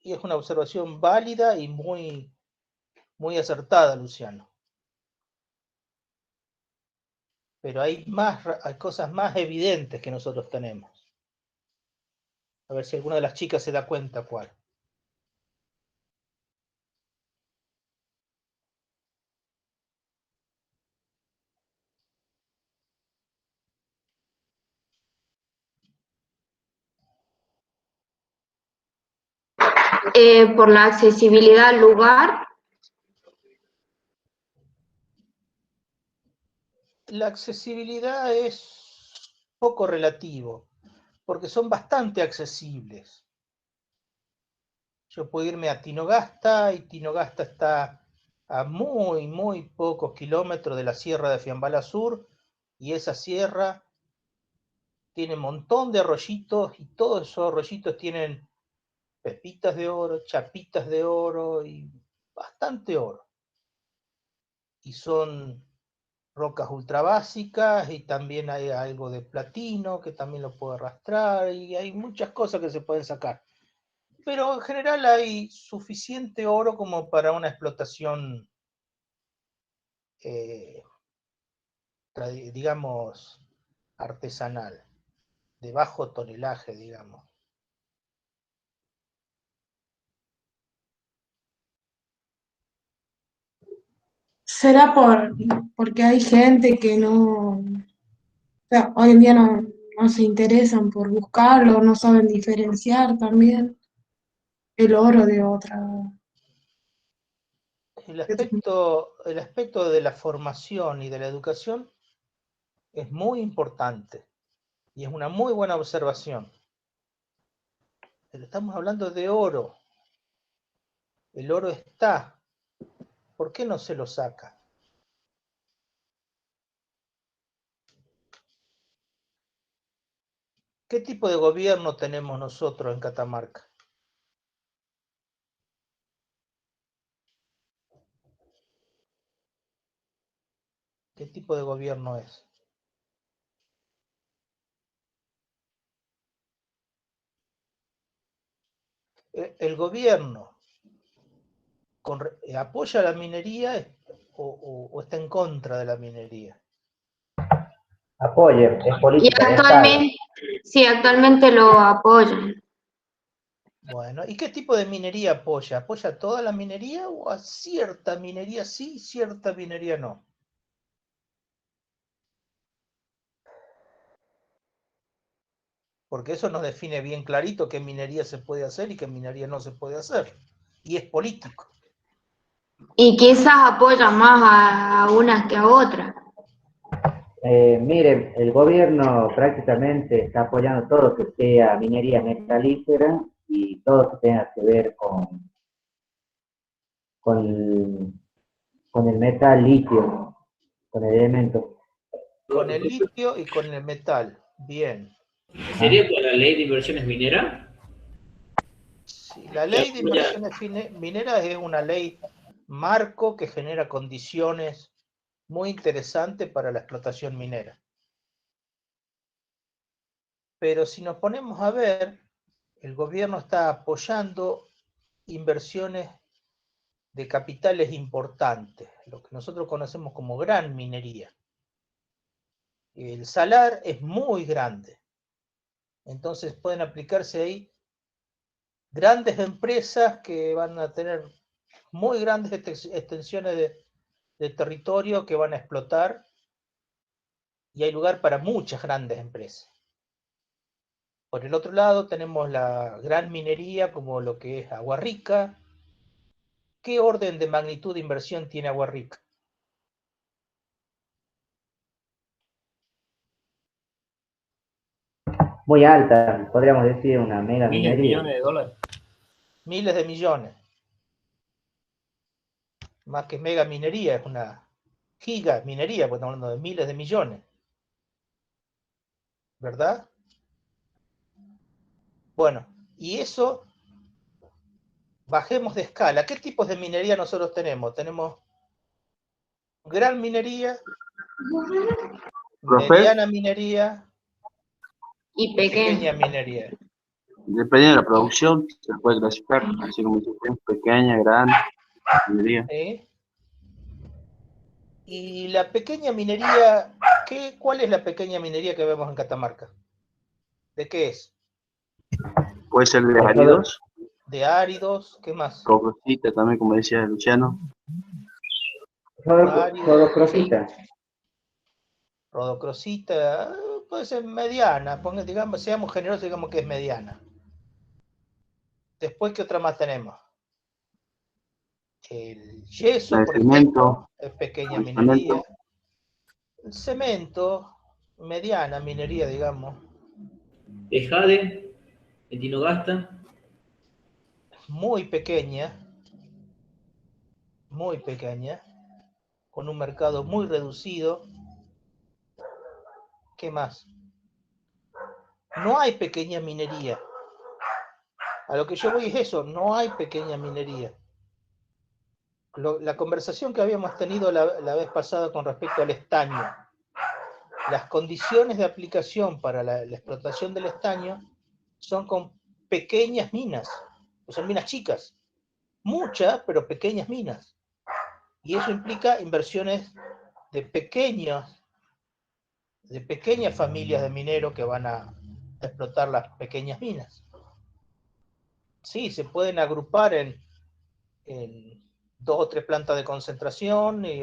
A: y es una observación válida y muy acertada, Luciano. Pero hay cosas más evidentes que nosotros tenemos. A ver si alguna de las chicas se da cuenta cuál.
B: Por la accesibilidad al lugar.
A: La accesibilidad es poco relativo, porque son bastante accesibles. Yo puedo irme a Tinogasta, y Tinogasta está a muy pocos kilómetros de la sierra de Fiambala Sur, y esa sierra tiene un montón de arroyitos, y todos esos arroyitos tienen pepitas de oro, chapitas de oro, y bastante oro. Y son rocas ultra básicas, y también hay algo de platino que también lo puede arrastrar, y hay muchas cosas que se pueden sacar. Pero en general hay suficiente oro como para una explotación, digamos, artesanal, de bajo tonelaje, digamos.
C: ¿Será porque hay gente que no, o sea, hoy en día no se interesan por buscarlo, no saben diferenciar también el oro de otra?
A: El aspecto de la formación y de la educación es muy importante y es una muy buena observación. Pero estamos hablando de oro. El oro está. ¿Por qué no se lo saca? ¿Qué tipo de gobierno tenemos nosotros en Catamarca? ¿Qué tipo de gobierno es? ¿El gobierno apoya la minería o está en contra de la minería?
H: Apoye, es
B: Y
H: política de Estado.
B: actualmente lo apoyan.
A: Bueno, ¿y qué tipo de minería apoya? ¿Apoya a toda la minería o a cierta minería sí, cierta minería no? Porque eso nos define bien clarito qué minería se puede hacer y qué minería no se puede hacer. Y es político.
B: Y quizás apoyan más a unas que a otras.
H: Mire, el gobierno prácticamente está apoyando todo lo que sea minería metalífera y todo lo que tenga que ver con el metal litio, con el elemento.
A: Con el litio y con el metal. Bien.
I: ¿Sería por la ley de inversiones mineras?
A: Sí, la ley de inversiones mineras es una ley marco que genera condiciones muy interesantes para la explotación minera. Pero si nos ponemos a ver, el gobierno está apoyando inversiones de capitales importantes, lo que nosotros conocemos como gran minería. El salar es muy grande, entonces pueden aplicarse ahí grandes empresas que van a tener muy grandes extensiones de territorio que van a explotar, y hay lugar para muchas grandes empresas. Por el otro lado tenemos la gran minería como lo que es Agua Rica. ¿Qué orden de magnitud de inversión tiene Agua Rica?
H: Muy alta, podríamos decir una mega
F: Miles de
H: minería.
F: millones de dólares.
A: Miles de millones. Más que mega minería, es una giga minería, porque estamos hablando de miles de millones, ¿verdad? Bueno, y eso, bajemos de escala. ¿Qué tipos de minería nosotros tenemos? Tenemos gran minería, mediana minería
B: Y
A: pequeña minería.
J: Depende de la producción, se puede clasificar, así como dice, pequeña, grande, minería.
A: ¿Sí? Y la pequeña minería, ¿cuál es la pequeña minería que vemos en Catamarca? ¿De qué es?
J: Puede ser de áridos.
A: De áridos, ¿qué más?
J: Rodocrosita también, como decía Luciano.
H: Rodocrosita.
A: Rodocrosita, puede ser mediana, digamos, seamos generosos, digamos que es mediana. Después, ¿qué otra más tenemos? El yeso,
J: El
A: por
J: cemento,
A: ejemplo, es pequeña
J: el
A: minería.
J: cemento.
A: El cemento, mediana minería, digamos.
I: El jade, el tinogasta.
A: Muy pequeña, con un mercado muy reducido. ¿Qué más? No hay pequeña minería. A lo que yo voy es eso, no hay pequeña minería. La conversación que habíamos tenido la vez pasada con respecto al estaño, las condiciones de aplicación para la explotación del estaño son con pequeñas minas, son minas chicas, muchas, pero pequeñas minas. Y eso implica inversiones de pequeñas familias de mineros que van a explotar las pequeñas minas. Sí, se pueden agrupar en 2 o 3 plantas de concentración, y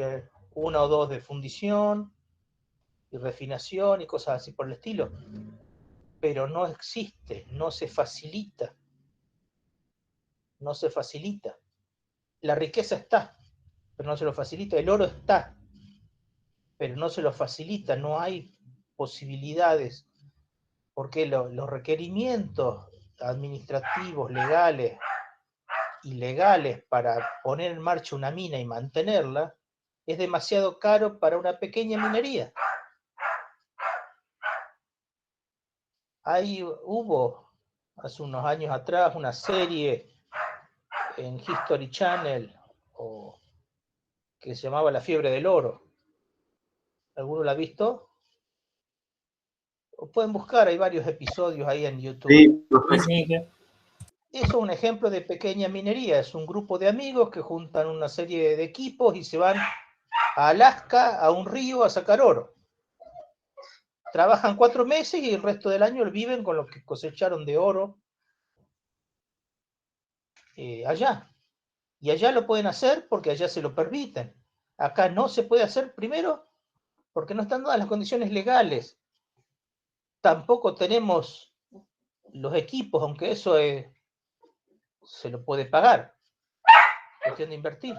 A: 1 o 2 de fundición y refinación y cosas así por el estilo. Pero no existe, no se facilita. No se facilita. La riqueza está, pero no se lo facilita. El oro está, pero no se lo facilita. No hay posibilidades, porque los requerimientos administrativos, legales y legales para poner en marcha una mina y mantenerla es demasiado caro para una pequeña minería. Hubo hace unos años atrás una serie en History Channel que se llamaba La Fiebre del Oro. ¿Alguno la ha visto? O pueden buscar, hay varios episodios ahí en YouTube.
J: Sí,
A: Eso es un ejemplo de pequeña minería. Es un grupo de amigos que juntan una serie de equipos y se van a Alaska, a un río, a sacar oro. Trabajan 4 meses y el resto del año viven con lo que cosecharon de oro allá. Y allá lo pueden hacer porque allá se lo permiten. Acá no se puede hacer, primero, porque no están dadas las condiciones legales. Tampoco tenemos los equipos, aunque eso se lo puede pagar. Cuestión de invertir.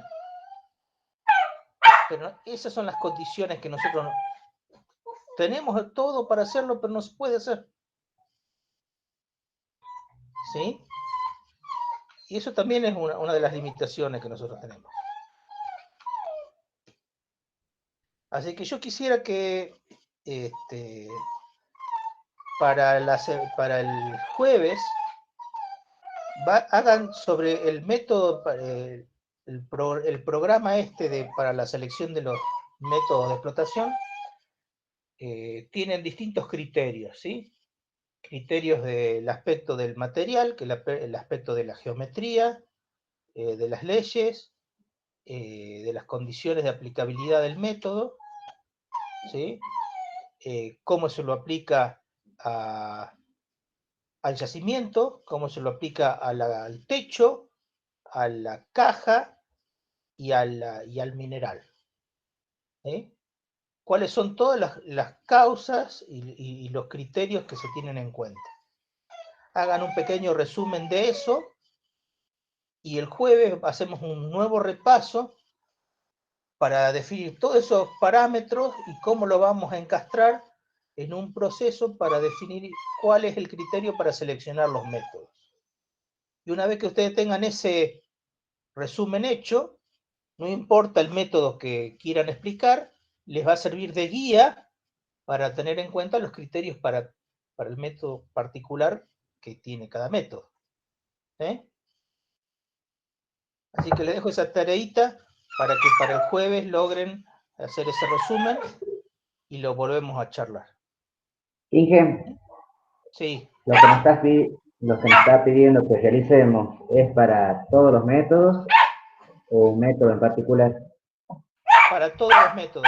A: Pero esas son las condiciones que nosotros tenemos todo para hacerlo, pero no se puede hacer. ¿Sí? Y eso también es una de las limitaciones que nosotros tenemos. Así que yo quisiera que para el jueves hagan sobre el método, el programa para la selección de los métodos de explotación. Tienen distintos criterios, ¿sí? Criterios del aspecto del material, que el aspecto de la geometría, de las leyes, de las condiciones de aplicabilidad del método, ¿sí? Cómo se lo aplica al yacimiento, cómo se lo aplica al techo, a la caja y al mineral. ¿Cuáles son todas las causas y los criterios que se tienen en cuenta? Hagan un pequeño resumen de eso y el jueves hacemos un nuevo repaso para definir todos esos parámetros y cómo lo vamos a encastrar en un proceso para definir cuál es el criterio para seleccionar los métodos. Y una vez que ustedes tengan ese resumen hecho, no importa el método que quieran explicar, les va a servir de guía para tener en cuenta los criterios para el método particular que tiene cada método. Así que les dejo esa tareita para que para el jueves logren hacer ese resumen y lo volvemos a charlar.
H: Inge,
A: Sí.
H: lo que nos está pidiendo que realicemos es para todos los métodos o un método en particular.
A: Para todos los métodos.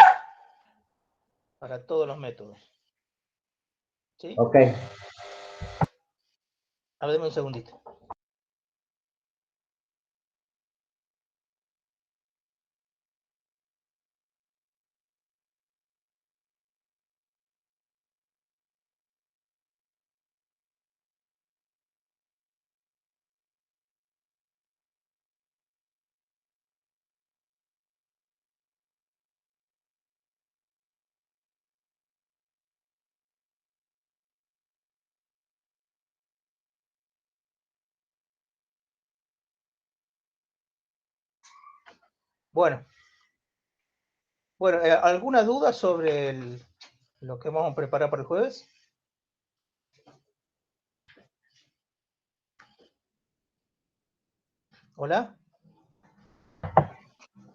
A: Para todos los métodos. ¿Sí?
H: Ok.
A: A ver, dame un segundito. Bueno, ¿alguna duda sobre lo que vamos a preparar para el jueves? ¿Hola?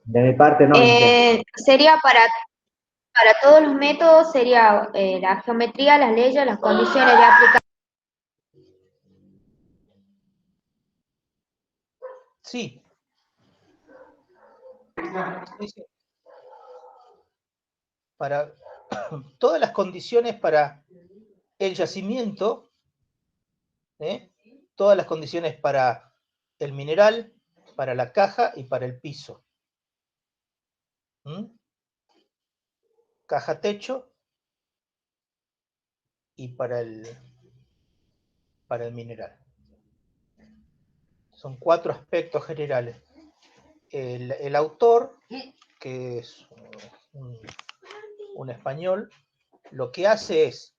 H: De mi parte no.
B: Sería para todos los métodos, sería la geometría, las leyes, las condiciones de aplicación.
A: Sí. Sí. Para todas las condiciones para el yacimiento, todas las condiciones para el mineral, para la caja y para el piso. Caja techo y para el mineral. Son 4 aspectos generales. El autor, que es un español, lo que hace es,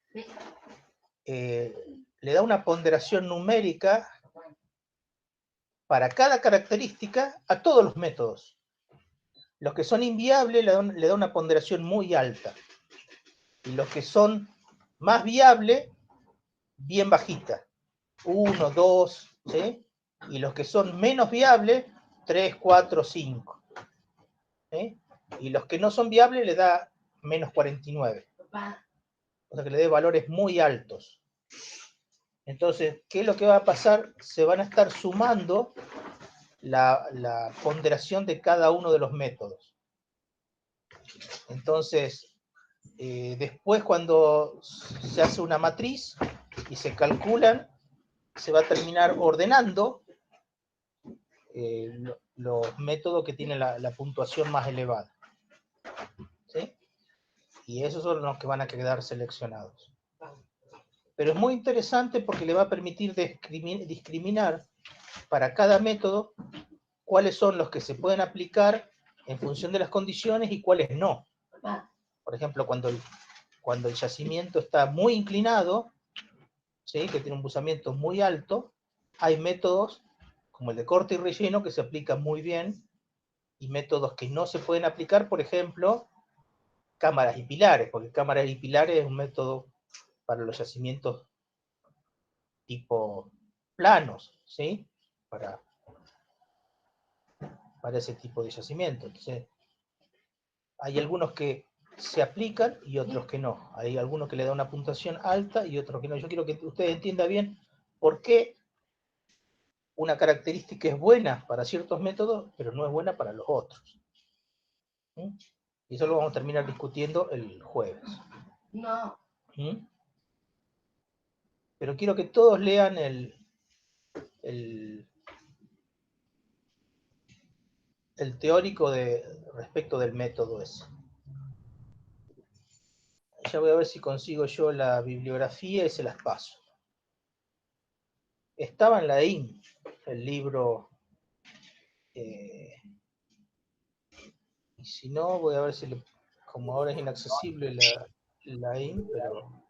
A: le da una ponderación numérica para cada característica a todos los métodos. Los que son inviables le da una ponderación muy alta. Y los que son más viables, bien bajita. 1, 2, ¿sí? Y los que son menos viables, 3, 4, 5. Y los que no son viables le da menos 49. O sea que le dé valores muy altos. Entonces, ¿qué es lo que va a pasar? Se van a estar sumando la ponderación de cada uno de los métodos. Entonces, después cuando se hace una matriz y se calculan, se va a terminar ordenando los métodos que tienen la puntuación más elevada. ¿Sí? Y esos son los que van a quedar seleccionados. Pero es muy interesante porque le va a permitir discriminar para cada método cuáles son los que se pueden aplicar en función de las condiciones y cuáles no. Por ejemplo, cuando el yacimiento está muy inclinado, ¿sí? Que tiene un buzamiento muy alto, hay métodos como el de corte y relleno que se aplican muy bien, y métodos que no se pueden aplicar, por ejemplo, cámaras y pilares, porque cámaras y pilares es un método para los yacimientos tipo planos, ¿sí? Para ese tipo de yacimiento. Entonces, hay algunos que se aplican y otros que no. Hay algunos que le dan una puntuación alta y otros que no. Yo quiero que usted entienda bien por qué una característica es buena para ciertos métodos, pero no es buena para los otros. Y eso lo vamos a terminar discutiendo el jueves. Pero quiero que todos lean el teórico respecto del método ese. Ya voy a ver si consigo yo la bibliografía y se las paso. Estaba en la IN, el libro, y si no, voy a ver si, como ahora es inaccesible la IN, pero...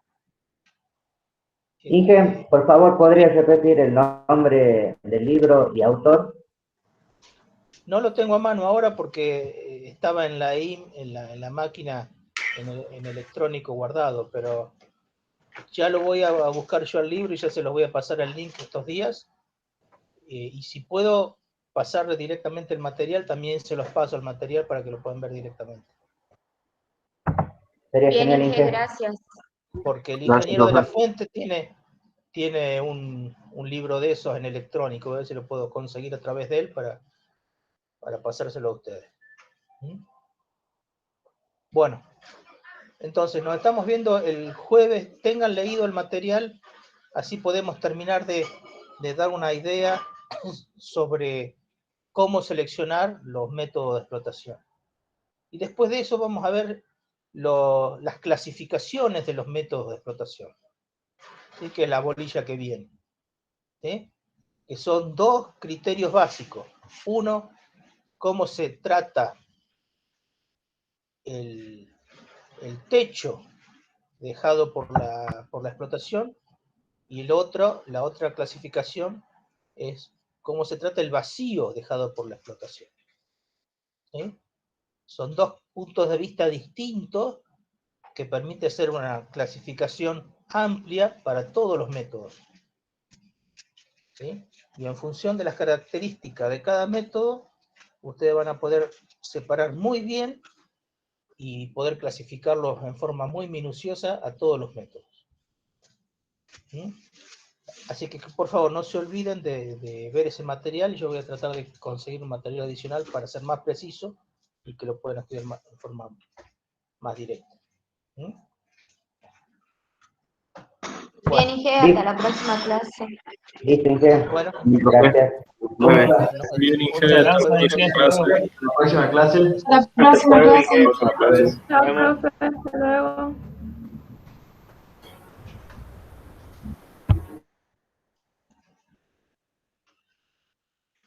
H: Inge, por favor, ¿podrías repetir el nombre del libro y autor?
A: No lo tengo a mano ahora porque estaba en la máquina, en electrónico guardado, pero ya lo voy a buscar yo al libro y ya se los voy a pasar el link estos días. Y si puedo pasarle directamente el material, también se los paso el material para que lo puedan ver directamente.
H: Sería
B: Bien,
H: genial,
B: Inge,
H: Inge.
B: gracias.
A: Porque el
J: Gracias,
A: ingeniero de la
J: profe.
A: fuente tiene un libro de esos en electrónico, a ver si lo puedo conseguir a través de él para pasárselo a ustedes. ¿Mm? Bueno, entonces nos estamos viendo el jueves. Tengan leído el material, así podemos terminar de dar una idea sobre cómo seleccionar los métodos de explotación. Y después de eso vamos a ver las clasificaciones de los métodos de explotación, ¿sí? Que es la bolilla que viene, ¿sí? Que son dos criterios básicos. Uno, cómo se trata el techo dejado por la explotación, y la otra clasificación es cómo se trata el vacío dejado por la explotación. ¿Sí? Son dos puntos de vista distintos que permite hacer una clasificación amplia para todos los métodos. ¿Sí? Y en función de las características de cada método, ustedes van a poder separar muy bien y poder clasificarlos en forma muy minuciosa a todos los métodos. ¿Sí? Así que por favor no se olviden de ver ese material. Yo voy a tratar de conseguir un material adicional para ser más preciso y que lo puedan estudiar en forma más directa. ¿Sí?
B: Bien,
A: Bueno,
B: Inge, hasta la próxima clase.
H: Listo, Inge.
A: bueno,
H: Gracias.
J: Jueves.
F: Bien,
A: muchas
F: Inge,
A: gracias por la
F: próxima
A: exposición.
F: clase.
K: La próxima clase.
C: La próxima clase.
G: Nos vemos.
D: Chao, profe, hasta luego.